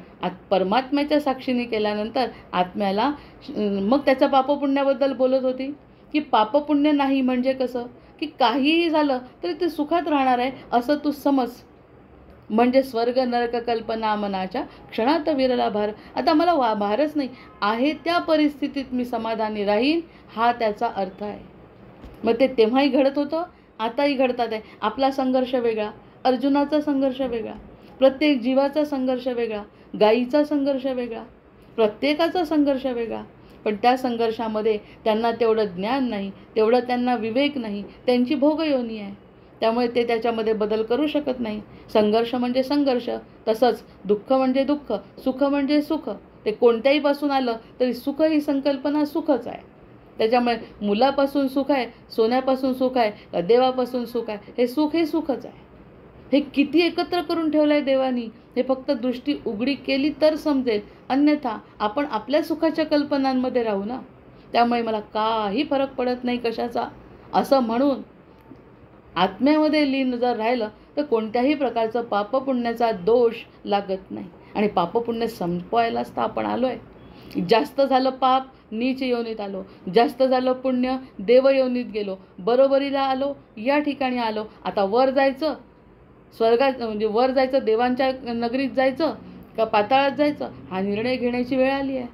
परमात्म्याच्या साक्षीने केल्यानंतर आत्म्याला मग त्याच्या पापपुण्याबद्दल बोलत होती की पापपुण्य नाही म्हणजे कसं, की काहीही झालं तरी ते सुखात राहणार आहे असं तू समज. म्हणजे स्वर्ग नरक कल्पना मनाच्या क्षणात विरला भार. आता मला भारच नाही आहे, त्या परिस्थितीत मी समाधानी राहीन, हा त्याचा अर्थ आहे. मग ते तेव्हाही घडत होतं, आताही घडतात आहे. आपला संघर्ष वेगळा, अर्जुनाचा संघर्ष वेगळा, प्रत्येक जीवाचा संघर्ष वेगळा, गायीचा संघर्ष वेगळा, प्रत्येकाचा संघर्ष वेगळा. पण त्या संघर्षामध्ये त्यांना तेवढं ज्ञान नाही, तेवढं त्यांना विवेक नाही, त्यांची भोगयोनी आहे. त्यामुळे ते त्याच्यामध्ये बदल करू शकत नाही. संघर्ष म्हणजे संघर्ष, तसंच दुःख म्हणजे दुःख, सुख म्हणजे सुख. ते कोणत्याही पासून आलं तरी सुख ही संकल्पना सुखच आहे. त्याच्यामुळे मुलापासून सुख आहे, सोन्यापासून सुख आहे, देवापासून सुख आहे, हे सुख हे सुखच आहे. हे किती एकत्र करून ठेवलं आहे देवानी, हे फक्त दृष्टी उघडी केली तर समजेल. अन्यथा आपण आपल्या सुखाच्या कल्पनांमध्ये राहू ना. त्यामुळे मला काही फरक पडत नाही कशाचा असं म्हणून आत्म्यामध्ये लीन जर राहिलं तर कोणत्याही प्रकारचं पापपुण्याचा दोष लागत नाही. आणि पापपुण्य संपवायलाच तर आपण आलो आहे. जास्त झालं पाप नीच योनीत आलो, जास्त झालं पुण्य देव योनीत गेलो, बरोबरीला आलो, या ठिकाणी आलो. आता वर जायचं, स्वर्गात म्हणजे वर जायचं, देवांच्या नगरीत जायचं का पाताळात जायचं, हा निर्णय घेण्याची वेळ आली आहे.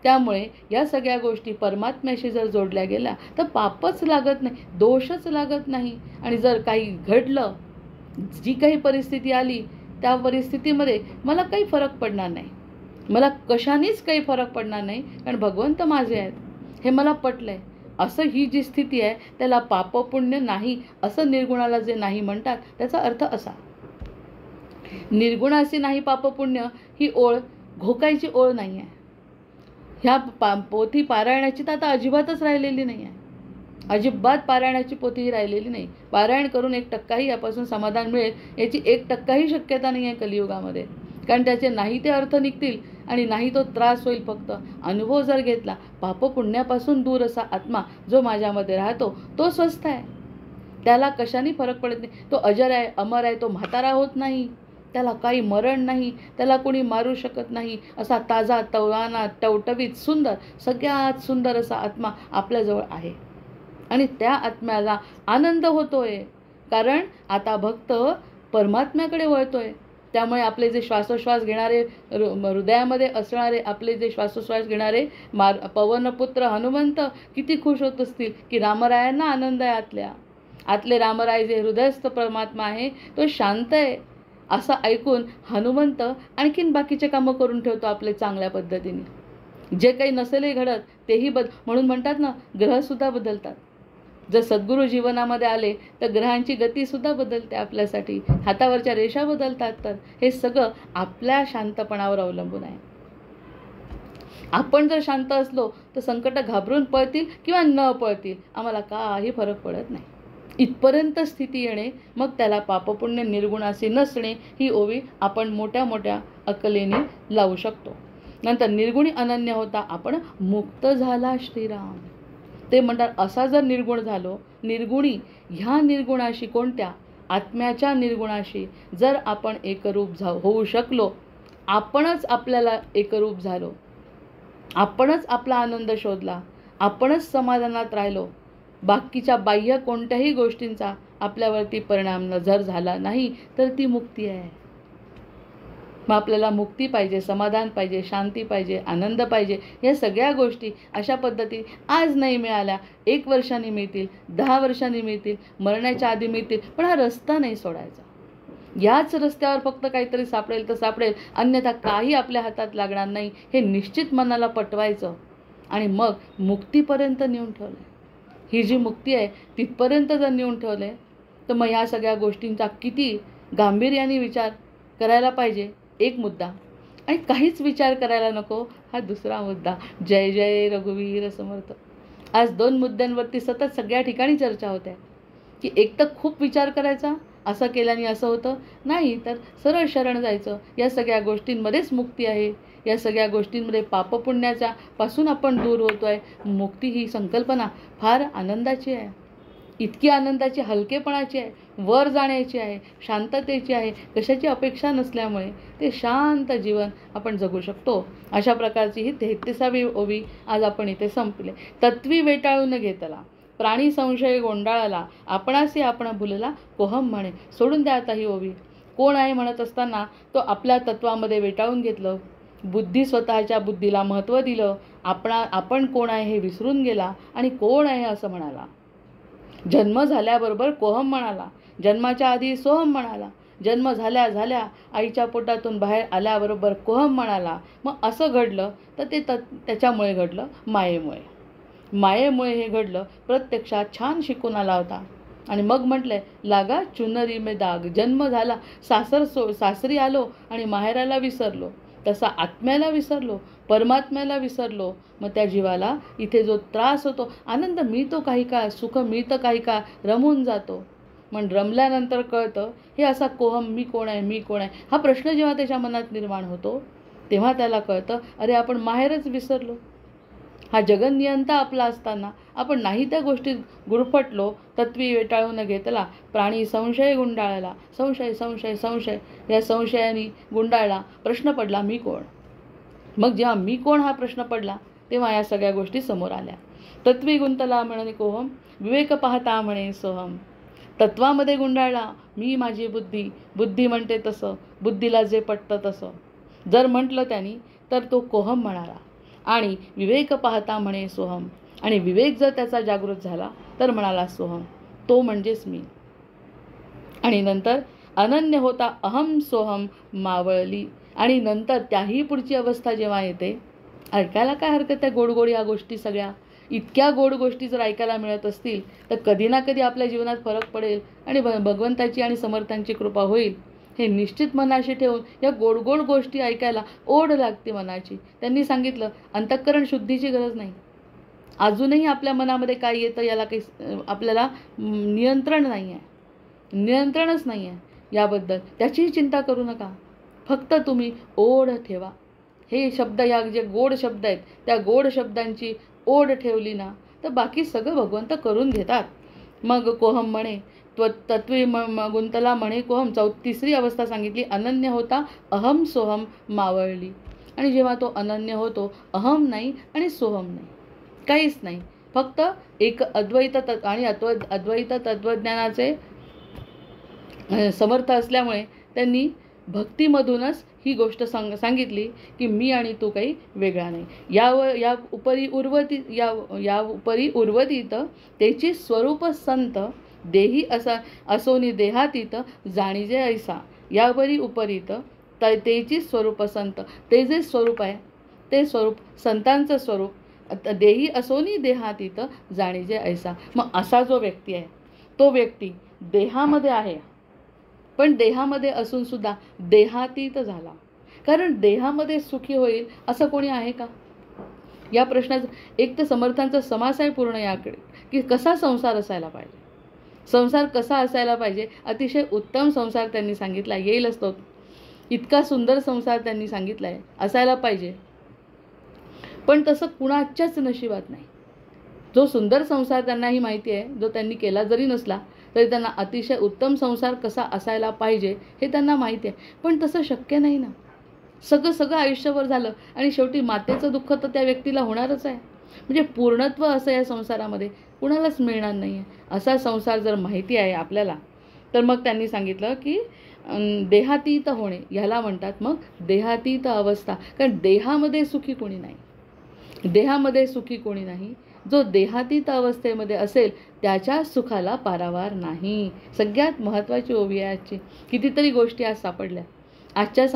त्यामुळे या सगळ्या गोष्टी परमात्म्याशी जर जोडल्या गेल्या तर पापच लागत नाही, दोषच लागत नाही. आणि जर काही घडलं, जी काही परिस्थिती आली, त्या परिस्थितीमध्ये मला काही फरक पडणार नाही, मला कशानेच काही फरक पडणार नाही, कारण भगवंत माझे आहेत, हे मला पटलं आहे. असं ही जी स्थिती आहे त्याला पापपुण्य नाही असं निर्गुणाला जे नाही म्हणतात त्याचा अर्थ असा. निर्गुणाशी नाही पापपुण्य ही ओळ घोकायची ओळ नाही आहे. ह्या पोथी पारायणाची तर आता अजिबातच राहिलेली नाही आहे. अजिबात पारायणाची पोथी राहिलेली नाही. पारायण करून 1% यापासून समाधान मिळेल याची 1% शक्यता नाही आहे कलियुगामध्ये. कारण त्याचे नाही ते अर्थ निघतील आणि नाही तो त्रास होईल. फक्त अनुभव जर घेतला, पाप पुण्यापासून दूर असा आत्मा जो माझ्यामध्ये राहतो तो स्वस्थ आहे. त्याला कशाने फरक पडत नाही. तो अजर आहे, अमर आहे, तो म्हातारा होत नाही, त्याला काही मरण नाही, त्याला कोणी मारू शकत नाही. असा ताजा, तवाना, टवटवीत, सुंदर, सगळ्यात सुंदर असा आत्मा आपल्याजवळ आहे. आणि त्या आत्म्याला आनंद होतोय, कारण आता भक्त परमात्म्याकडे वळतोय. त्यामुळे आपले जे श्वासोश्वास घेणारे, हृदयामध्ये असणारे आपले जे श्वासोश्वास घेणारे पवनपुत्र हनुमंत किती खुश होत असतील की रामरायांना आनंद आहे. आतले रामराय जे हृदयस्थ परमात्मा आहे तो शांत आहे. असं ऐकून हनुमंत आणखीन बाकीचे कामं करून ठेवतो आपले चांगल्या पद्धतीने. जे काही नसेलही घडत तेही म्हणून म्हणतात ना, ग्रहसुद्धा बदलतात. जर सद्गुरू जीवनामध्ये आले तर ग्रहांची गतीसुद्धा बदलते आपल्यासाठी, हातावरच्या रेषा बदलतात. तर हे सगळं आपल्या शांतपणावर अवलंबून आहे. आपण जर शांत असलो तर संकट घाबरून पळतील किंवा न पळतील आम्हाला काही फरक पडत नाही. इथपर्यंत स्थिती येणे, मग त्याला पापपुण्य निर्गुणासी नसणे ही ओवी आपण मोठ्या मोठ्या अकलेने लावू शकतो. नंतर निर्गुणी अनन्य होता आपण मुक्त झाला श्रीराम. ते म्हणतात असा जर निर्गुण झालो, निर्गुणी ह्या निर्गुणाशी, कोणत्या आत्म्याच्या निर्गुणाशी जर आपण एकरूप होऊ शकलो, आपणच आपल्याला एकरूप झालो, आपणच आपला आनंद शोधला, आपणच समाधानात राहिलो, बाकीच्या बाह्य कोणत्याही गोष्टींचा आपल्यावरती परिणाम जर झाला नाही तर ती मुक्ती आहे. मग आपल्याला मुक्ती पाहिजे, समाधान पाहिजे, शांती पाहिजे, आनंद पाहिजे. या सगळ्या गोष्टी अशा पद्धती आज नाही मिळाल्या, 1 वर्षांनी मिळतील, 10 वर्षांनी मिळतील, मरण्याच्या आधी मिळतील. पण हा रस्ता नाही सोडायचा. याच रस्त्यावर फक्त काहीतरी सापडेल तर सापडेल, अन्यथा काही आपल्या हातात लागणार नाही हे निश्चित मनाला पटवायचं. आणि मग मुक्तीपर्यंत नेऊन ठेवलं. ही जी मुक्ती आहे तिथपर्यंत जर नेऊन ठेवले तर मग ह्या सगळ्या गोष्टींचा किती गांभीर्याने विचार करायला पाहिजे, एक मुद्दा. आणि काहीच विचार करायला नको, हा दुसरा मुद्दा. जय जय रघुवीर समर्थ. आज 2 मुद्द्यांवरती सतत सगळ्या ठिकाणी चर्चा होते की एक तर खूप विचार करायचा, असं केल्याने असं होतं, नाही तर सरळ शरण जायचं. या सगळ्या गोष्टींमध्येच मुक्ती आहे. या सगळ्या गोष्टींमध्ये पापपुण्याच्या पासून आपण दूर होतो आहे. मुक्ती ही संकल्पना फार आनंदाची आहे, इतकी आनंदाची, हलकेपणाची आहे, वर जाण्याची आहे, शांततेची आहे. कशाची अपेक्षा नसल्यामुळे ते शांत जीवन आपण जगू शकतो. अशा प्रकारची ही 33वी ओवी आज आपण इथे संपले. तत्वी वेटाळून घेतला, प्राणी संशय गोंडाळाला, आपणासी आपण भुलला, कोहम म्हणे. सोडून द्या आता ही ओवी. कोण आहे म्हणत असताना तो आपल्या तत्वामध्ये वेटाळून घेतलं, बुद्धी, स्वतःच्या बुद्धीला महत्त्व दिलं, आपण कोण आहे हे विसरून गेला आणि कोण आहे असं म्हणाला. जन्म झाल्याबरोबर कोहम म्हणाला, जन्माच्या आधी सोहम म्हणाला, जन्म झाल्या झाल्या आईच्या पोटातून बाहेर आल्याबरोबर कोहम म्हणाला. मग असं घडलं तर ते त्याच्यामुळे घडलं, मायेमुळे. मायेमुळे हे घडलं. प्रत्यक्षात छान शिकून आला होता आणि मग म्हटलंय, लागा चुनरी में दाग. जन्म झाला, सासरी आलो आणि माहेराला विसरलो, तसा आत्म्याला विसरलो, परमात्म्याला विसरलो. मग त्या जीवाला इथे जो त्रास होतो, आनंद मिळतो काही काळ, सुख मिळतं काही काळ, रमून जातो. पण रमल्यानंतर कळतं हे असा कोहम, मी कोण आहे, मी कोण आहे, हा प्रश्न जेव्हा त्याच्या मनात निर्माण होतो तेव्हा त्याला कळतं, अरे आपण माहेरच विसरलो. हा जगन्नियंता आपला असताना आपण नाही त्या गोष्टीत गुरफटलो. तत्वी वेटाळून घेतला, प्राणी संशय गुंडाळला. संशय संशय संशय या संशयाने गुंडाळला. प्रश्न पडला, मी कोण. मग जेव्हा मी कोण हा प्रश्न पडला तेव्हा या सगळ्या गोष्टी समोर आल्या. तत्वी गुंतला म्हणे कोहम, विवेक पाहता म्हणे सोहम. तत्वामध्ये गुंडाळला, मी माझी बुद्धी, बुद्धी म्हणते तसं, बुद्धीला जे पटतं तसं जर म्हटलं त्यांनी तर तो कोहम म्हणाला. आणि विवेक पाहता म्हणे सोहम, आणि विवेक जर त्याचा जागृत झाला तर म्हणाला सोहम, तो म्हणजेच मी. आणि नंतर अनन्य होता अहम सोहम मावळली. आणि नंतर त्याही पुढची अवस्था जेव्हा येते, ऐकायला काय हरकत आहे गोड या गोष्टी सगळ्या. इतक्या गोड गोष्टी जर ऐकायला मिळत असतील तर कधी ना कधी आपल्या जीवनात फरक पडेल आणि भगवंताची आणि समर्थांची कृपा होईल. हे निश्चित मनाशी ठेवून या गोड गोड गोष्टी ऐकायला ओढ लागते मनाची. त्यांनी सांगितलं अंतःकरण शुद्धीची गरज नाही. अजूनही आपल्या मनामध्ये काय येतं याला काही आपल्याला नियंत्रण नाही आहे, नियंत्रणच नाही आहे याबद्दल. त्याचीही चिंता करू नका. फक्त तुम्ही ओढ ठेवा. हे शब्द, या जे गोड शब्द आहेत त्या गोड शब्दांची ओढ ठेवली ना तर बाकी सगळं भगवंत करून घेतात. मग कोहम म्हणे तत्वी गुंतला म्हणे कोहम. तिसरी अवस्था सांगितली अनन्य होता अहम सोहम मावळली. आणि जेव्हा तो अनन्य होतो, अहम नाही आणि सोहम नाही, काहीच नाही, फक्त एक अद्वैत आणि अद्वैत तत्वज्ञानाचे समर्थ असल्यामुळे त्यांनी भक्तीमधूनच ही गोष्ट सांगितली की मी आणि तू काही वेगळा नाही. या उपरी उर्वतीत त्याची स्वरूप संत देही असोनी देहातीत जाणीजे ऐसा. यावरी उपरीत तेची स्वरूप संत, ते जे स्वरूप आहे ते स्वरूप संतांचं स्वरूप देही असोनी देहातीत जाणीजे ऐसा. मग असा जो व्यक्ती आहे तो व्यक्ती देहामध्ये आहे पण देहामध्ये असून सुद्धा देहातीत झाला. कारण देहामध्ये सुखी होईल असं कोणी आहे का? या प्रश्नाचं एक तर समर्थांचा समास आहे पूर्ण याकडे की कसा संसार असायला पाहिजे, संसार कसा असायला पाहिजे. अतिशय उत्तम संसार त्यांनी सांगितला, येईलच तो. इतका सुंदर संसार त्यांनी सांगितला आहे असायला पाहिजे. पण तसं कुणाच्याच नशिबात नाही. जो सुंदर संसार त्यांनाही माहिती आहे, जो त्यांनी केला जरी नसला तरी त्यांना अतिशय उत्तम संसार कसा असायला पाहिजे हे त्यांना माहिती आहे. पण तसं शक्य नाही ना. सगळं आयुष्यभर झालं आणि शेवटी मातेचं दुःख तर त्या व्यक्तीला होणारच आहे. म्हणजे पूर्णत्व असं या संसारामध्ये कुणालाच मिळणार नाही आहे. असा संसार जर माहिती आहे आपल्याला तर मग त्यांनी सांगितलं की देहातीत होणे ह्याला म्हणतात मग देहातीत अवस्था. कारण देहामध्ये सुखी कोणी नाही, देहामध्ये सुखी कोणी नाही. जो देहातीत अवस्थेमध्ये असेल त्याच्या सुखाला पारावार नाही. सगळ्यात महत्त्वाची ओवी आहे आजची. कितीतरी गोष्टी आज सापडल्या आजच्या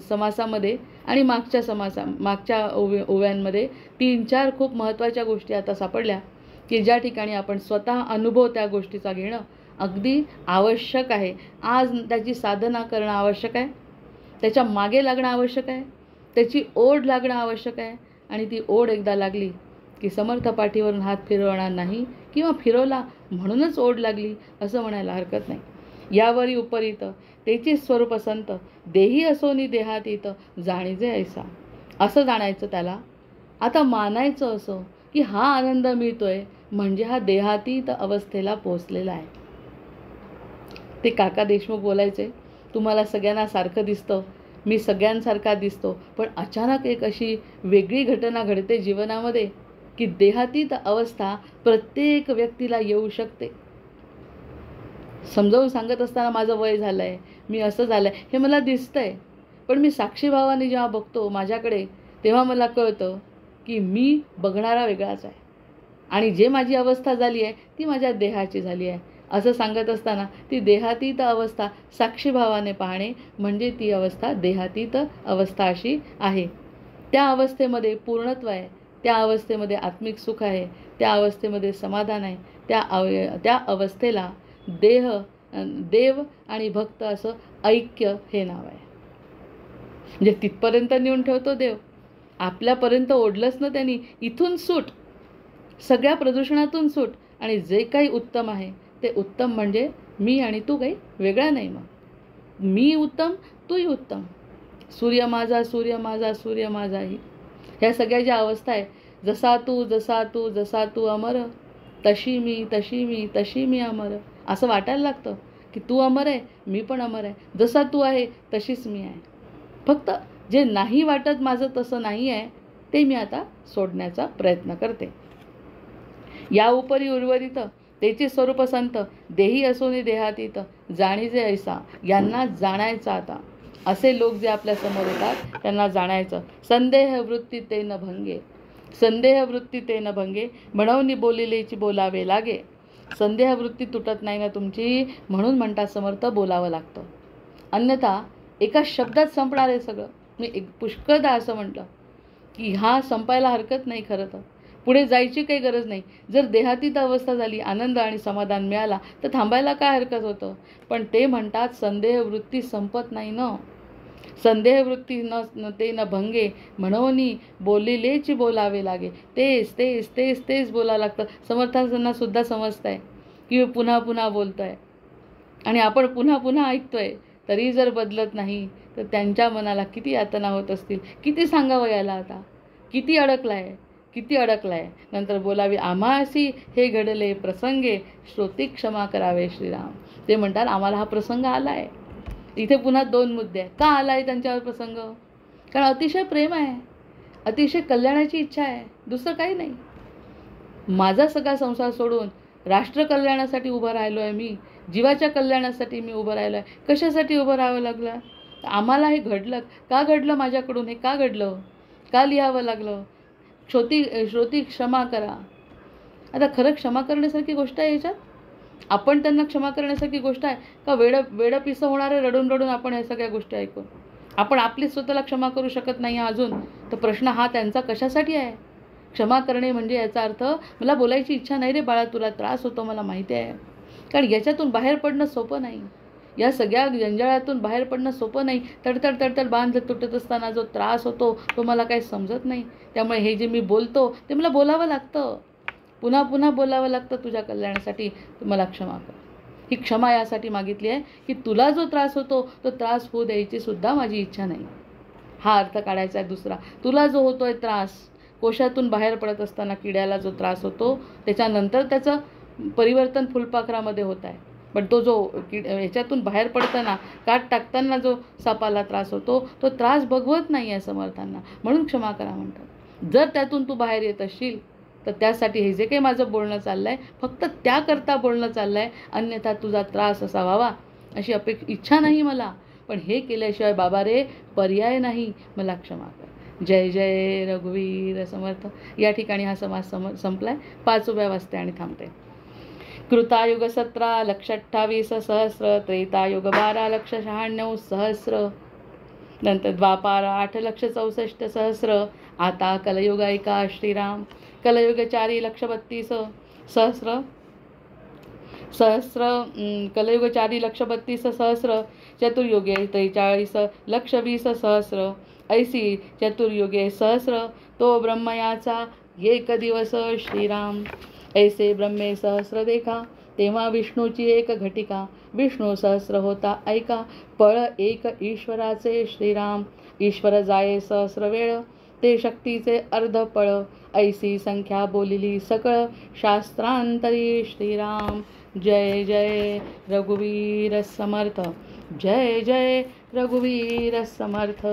समासामध्ये आणि मागच्या ओव्यांमध्ये 3-4 खूप महत्त्वाच्या गोष्टी आता सापडल्या की ज्या ठिकाणी आपण स्वतः अनुभव त्या गोष्टीचा घेणं अगदी आवश्यक आहे. आज त्याची साधना करणं आवश्यक आहे, त्याच्या मागे लागणं आवश्यक आहे, त्याची ओढ लागणं आवश्यक आहे. आणि ती ओढ एकदा लागली की समर्थ पाठीवरून हात फिरवणार नाही किंवा फिरवला म्हणूनच ओढ लागली असं म्हणायला हरकत नाही. यावरी उपरीत त्याची स्वरूप संत देही असोनी देहातीत जाणीजे ऐसा. असं जाणायचं त्याला. आता मानायचं असं की हा आनंद मिळतोय म्हणजे हा देहातीत अवस्थेला पोचलेला आहे. ते काका देशमुख बोलायचे, तुम्हाला सगळ्यांना सारखं दिसतं, मी सगळ्यांसारखा दिसतो, पण अचानक एक अशी वेगळी घटना घडते जीवनामध्ये की देहातीत अवस्था प्रत्येक व्यक्तीला येऊ शकते. समजावून सांगत असताना माझं वय झालं आहे, मी असं झालं आहे हे मला दिसतंय, पण मी साक्षीभावाने जेव्हा बघतो माझ्याकडे तेव्हा मला कळतं की मी बघणारा वेगळाच आहे आणि जे माझी अवस्था झाली आहे ती माझ्या देहाची झाली आहे. असं सांगत असताना ती देहातीत अवस्था साक्षीभावाने पाहणे म्हणजे ती अवस्था देहातीत अवस्था अशी आहे. त्या अवस्थेमध्ये पूर्णत्व आहे, त्या अवस्थेमध्ये आत्मिक सुख आहे, त्या अवस्थेमध्ये समाधान आहे. त्या अवस्थेला देव आणि भक्त असं ऐक्य हे नाव आहे. म्हणजे तिथपर्यंत नेऊन ठेवतो देव. आपल्यापर्यंत ओढलंच ना त्यांनी. इथून सूट, सगळ्या प्रदूषणातून सूट. आणि जे काही उत्तम आहे ते उत्तम म्हणजे मी आणि तू काही वेगळा नाही. मग मी उत्तम, तूही उत्तम. सूर्य माझा सूर्य माझा सूर्य माझाही. ह्या सगळ्या ज्या अवस्था आहे, जसा तू जसा तू जसा तू अमर, तशी मी तशी मी तशी मी अमर. असं वाटायला लागतं की तू अमर आहे, मी पण अमर आहे. जसा तू आहे तशीच मी आहे. फक्त जे नाही वाटत माझं तसं नाही आहे ते मी आता सोडण्याचा प्रयत्न करते. या उपरी उर्वरित त्याचे स्वरूप संत देही असोनी देहातीत जाणीजे ऐसा. यांना जाणायचं आता. असे लोक जे आपल्या समोर येतात त्यांना जाणायचं. संदेह वृत्ती ते न भंगे, संदेह वृत्ती ते न भंगे, म्हणून बोलिलेची बोलावे लागे. संदेह वृत्ती तुटत नाही ना तुमची, म्हणून म्हणतात समर्थ बोलावं लागतं. अन्यथा एका शब्दात संपणार आहे सगळं. मी पुष्कळदा असं म्हटलं की हा संपायला हरकत नाही खरं तर, पुढे जायची काही गरज नाही. जर देहातीत अवस्था झाली, आनंद आणि समाधान मिळाला तर थांबायला काय हरकत होतं. पण ते म्हणतात संदेह वृत्ती संपत नाही न. संदेह वृत्ती न ते न भंगे म्हणून बोलिलेची बोलावे लागे. तेच तेच तेच तेच बोलावं लागतं. समर्थांना सुद्धा समजतंय की पुन्हा पुन्हा बोलतोय आणि आपण पुन्हा पुन्हा ऐकतोय, तरी जर बदलत नाही तर त्यांच्या मनाला किती यातना होत असतील. किती सांगावं याला आता, किती अडकलाय. नंतर बोलावी आम्हासी हे घडले प्रसंगे श्रोती क्षमा करावे श्रीराम. ते म्हणतात आम्हाला हा प्रसंग आला आहे. इथे पुन्हा 2 मुद्दे आहेत. का आला आहे त्यांच्यावर प्रसंग? कारण अतिशय प्रेम आहे, अतिशय कल्याणाची इच्छा आहे, दुसरं काही नाही. माझा सगळा संसार सोडून राष्ट्र कल्याणासाठी उभं राहिलो आहे मी, जीवाच्या कल्याणासाठी मी उभं राहिलो आहे. कशासाठी उभं राहावं लागलं? आम्हाला हे घडलं. का घडलं माझ्याकडून? हे का घडलं? का लिहावं लागलं? श्रोती क्षमा करा. आता खरं क्षमा करण्यासारखी गोष्ट आहे याच्यात? आपण त्यांना क्षमा करण्यासारखी गोष्ट आहे का? वेडं पिसं होणारे रडून रडून आपण या सगळ्या गोष्टी ऐकून आपण आपली स्वतःला क्षमा करू शकत नाही अजून. तर प्रश्न हा त्यांचा कशासाठी आहे? क्षमा करणे म्हणजे याचा अर्थ मला बोलायची इच्छा नाही रे बाळा, तुला त्रास होतो मला माहिती आहे. कारण याच्यातून बाहेर पडणं सोपं नाही. या सगळ्या जंजाळातून बाहेर पडणं सोपं नाही. तडतड बांध तुटत असताना जो त्रास होतो तो मला काही समजत नाही. त्यामुळे हे जे मी बोलतो ते मला बोलावं लागतं, पुन्हा पुन्हा बोलावं लागतं तुझ्या कल्याणासाठी. मला क्षमा कर. ही क्षमा यासाठी मागितली आहे की तुला जो त्रास होतो तो त्रास होऊ द्यायची सुद्धा माझी इच्छा नाही. हा अर्थ काढायचा आहे दुसरा. तुला जो होतोय त्रास, कोशातून बाहेर पडत असताना किड्याला जो त्रास होतो त्याच्यानंतर त्याचं परिवर्तन फुलपाखरामध्ये होत आहे. पण तो जो ह्याच्यातून बाहेर पडताना काट टाकताना जो सापाला त्रास होतो तो त्रास बघवत नाही आहे समर्थांना, म्हणून क्षमा करा म्हणतात. जर त्यातून तू बाहेर येत असशील तर त्यासाठी हे जे काही माझं बोलणं चाललं आहे फक्त त्याकरता बोलणं चाललं आहे. अन्यथा तुझा त्रास असा व्हावा अशी इच्छा नाही मला. पण हे केल्याशिवाय बाबा रे पर्याय नाही, मला क्षमा कर. जय जय रघुवीर समर्थ. या ठिकाणी हा समास संपलाय. 5व्या वाजते आणि थांबते. कृतायुग 17,28,000 सहस्र, त्रेतायुग 12,96,000 नंतर द्वापार 8,64,000 सहस्र. आता कलयुग ऐका श्रीराम. कलयुग 4,32,000 कलयुग 4,32,000 सहस्र. चतुर्युगे 43,20,000 ऐसी चतुर्युगे सहस्र. तो ब्रह्मयाचा एक दिवस श्रीराम. ऐसे ब्रह्मे सहस्र देखा, तेव्हा विष्णूची एक घटिका. विष्णू सहस्र होता ऐका, पळ एक ईश्वराचे श्रीराम. ईश्वर जाये सहस्र वेळ, ते शक्तीचे अर्ध पळ. ऐसी संख्या बोलिली सकळ, शास्त्रांतरी श्रीराम. जय जय रघुवीर समर्थ. जय जय रघुवीर समर्थ.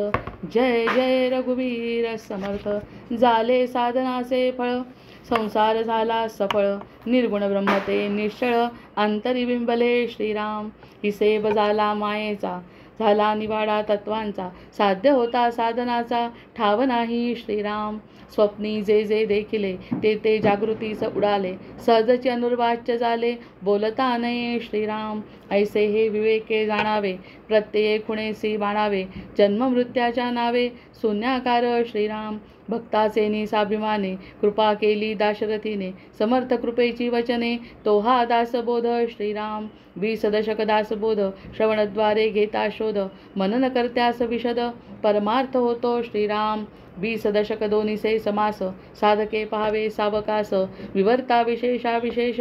जय जय रघुवीर समर्थ. झाले साधनाचे फळ, संसार झाला सफळ. निर्गुण ब्रह्मते निश्चळ, अंतरी बिंबले श्रीराम. हिसेब झाला मायेचा, झाला निवाडा तत्वांचा. साध्य होता साधनाचा, ठाव नाही श्रीराम. स्वप्नी जे जे देखिले, ते ते जागृतीस उडाले. सहजचे अनुर्वाच्य झाले, बोलता नये श्रीराम. ऐसे हे विवेके जाणावे, प्रत्यये खुणेसी बाणावे. जन्म मृत्याच्या नावे, शून्याकार श्रीराम. भक्ताचे निसाभिमाने, कृपा केली दाशरथीने. समर्थ कृपेची वचने, तो हा दासबोध श्रीराम. 20 दशक दासबोध, श्रवणद्वारे घेता शोध. मनन करत्यास विशद, परमार्थ होतो श्रीराम. 20 दशक दोन्हीसे समास, साधके पहावे सावकास. विवर्ता विशेषा विशेष,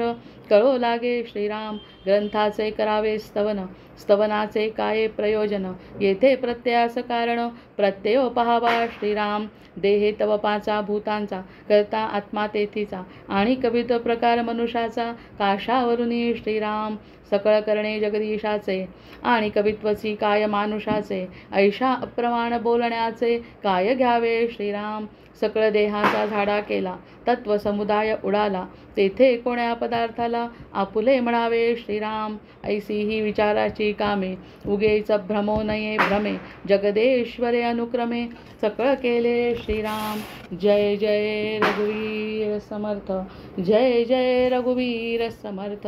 कळो लागे श्रीराम. ग्रंथाचे करावे स्तवन, स्तवनाचे काय प्रयोजन. येथे प्रत्ययास कारण, प्रत्ययो पहावा श्रीराम. देहे तव 5 भूतांचा, करता आत्मा तेथीचा. आणि कवित्व प्रकार मनुष्याचा, काशावरुनी श्रीराम. सकळ करणे जगदीशाचे, आणि कवित्वची काय मानुषाचे. ऐशा अप्रमाण बोलण्याचे, काय घ्यावे श्रीराम. सकळ देहाचा झाडा केला, तत्व समुदाय उडाला. तेथे कोण्या पदार्थाला, आपुले म्हणावे श्रीराम. ऐसी ही विचाराची कामे, उगेच भ्रमो नये भ्रमे. जगदेश्वरे अनुक्रमे, सकळ केले श्रीराम. जय जय रघुवीर समर्थ. जय जय रघुवीर समर्थ.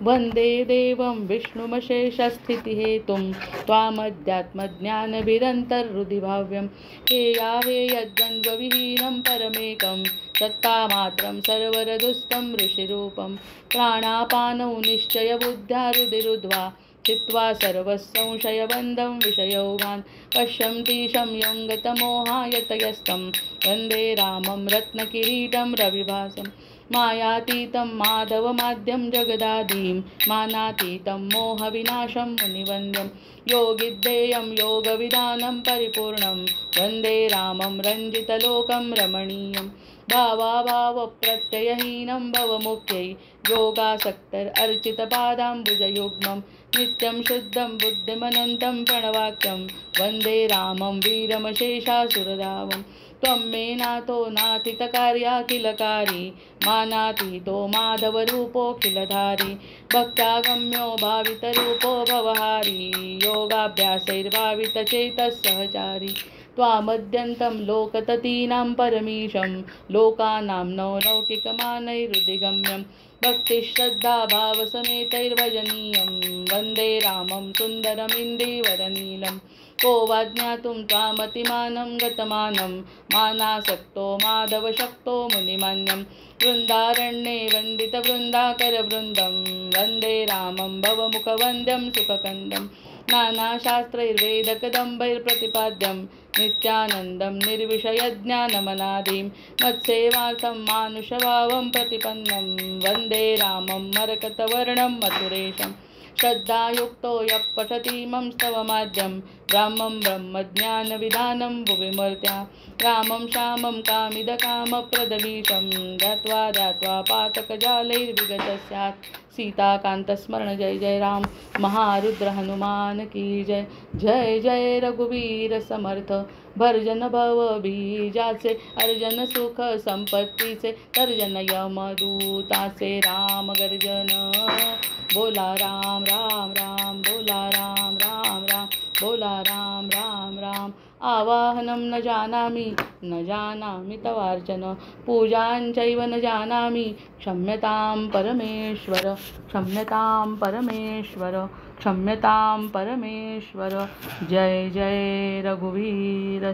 वंदे देवं विष्णुमशेषस्थितिहेतुं, त्वामध्यात्मज्ञानभिरन्तर्हृदि भाव्यं. हेया हेय यद्वन्द्वविहीनं परमेकं सत्तामात्रं सर्वरदुस्तं ऋषिरूपं प्राणापानौ निश्चयबुद्ध्या रुधिरुद्ध्वा चित्वा सर्वसंशयबन्धं विषयोगान् पश्यन्ति शम्यं गतमोहायतयस्तं वन्दे रामं रत्नकिरीटं रविभासं मायातीतं माधवमाद्यं जगदादिं मानातीतं मोहविनाशं मुनिवन्द्यं योगिद्धेयं योगविधानं परिपूर्णं वन्दे रामं रञ्जितलोकं रमणीयं भावाभावप्रत्ययहीनं भवमुख्यै योगासक्तर्चितपादाम्बुजयुग्मं नित्यं शुद्धं बुद्धिमनन्तं प्रणवाक्यं वन्दे रामं वीरमशेषासुरधावं त्वं मे नाथो नाथितकार्याखिलकारी मानातीतो माधवरूपोऽखिलधारी भक्तागम्यो भावितरूपो भवहारी योगाभ्यासैर्भावितचेतः सहचारी त्वामद्यन्तं लोकततीनां परमीशं लोकानां नवलौकिकमानैरुदिगम्यं भक्तिश्रद्धाभावसमेतैर्भजनीयं वन्दे रामं सुन्दरमिन्दीवरनीलं को वा ज्ञातुं त्वामतिमानं गतमानं मानासक्तो माधवशक्तो मुनिमान्यं वृन्दारण्ये वन्दितवृन्दाकरवृन्दं वन्दे रामं भवमुखवन्द्यं सुखकन्दं नानाशास्त्रैर्वेदकदम्बैर्प्रतिपाद्यं नित्यानन्दं निर्विषयज्ञानमनादिं मत्सेवार्थं मानुषभावं प्रतिपन्नं वन्दे रामं मरकतवर्णं मथुरेशं श्रद्धायुक्तो यः पठतीमं स्तवमाद्यं ब्राह्मं ब्रह्मज्ञानविधानं भुविमूर्त्या रामं श्यामं कामिदकामप्रदमीशं ध्यात्वा ध्यात्वा पातकजालैर्विगतः स्यात् सीताकांतस्मरण जय जय राम महारुद्र हनुमान की जय जय जय रघुवीर समर्थ भर्जन भव बीजाचे अर्जन सुख संपत्तीचे तर्जन यमदूताचे राम गर्जन बोला राम राम राम बोला राम राम राम बोला राम राम राम आवाहनं न जानामि तवार्चन पूजाञ्चैव न जानामि क्षम्यतां परमेश्वर क्षम्यतां परमेश्वर क्षम्यतां परमेश्वर जय जय रघुवीर।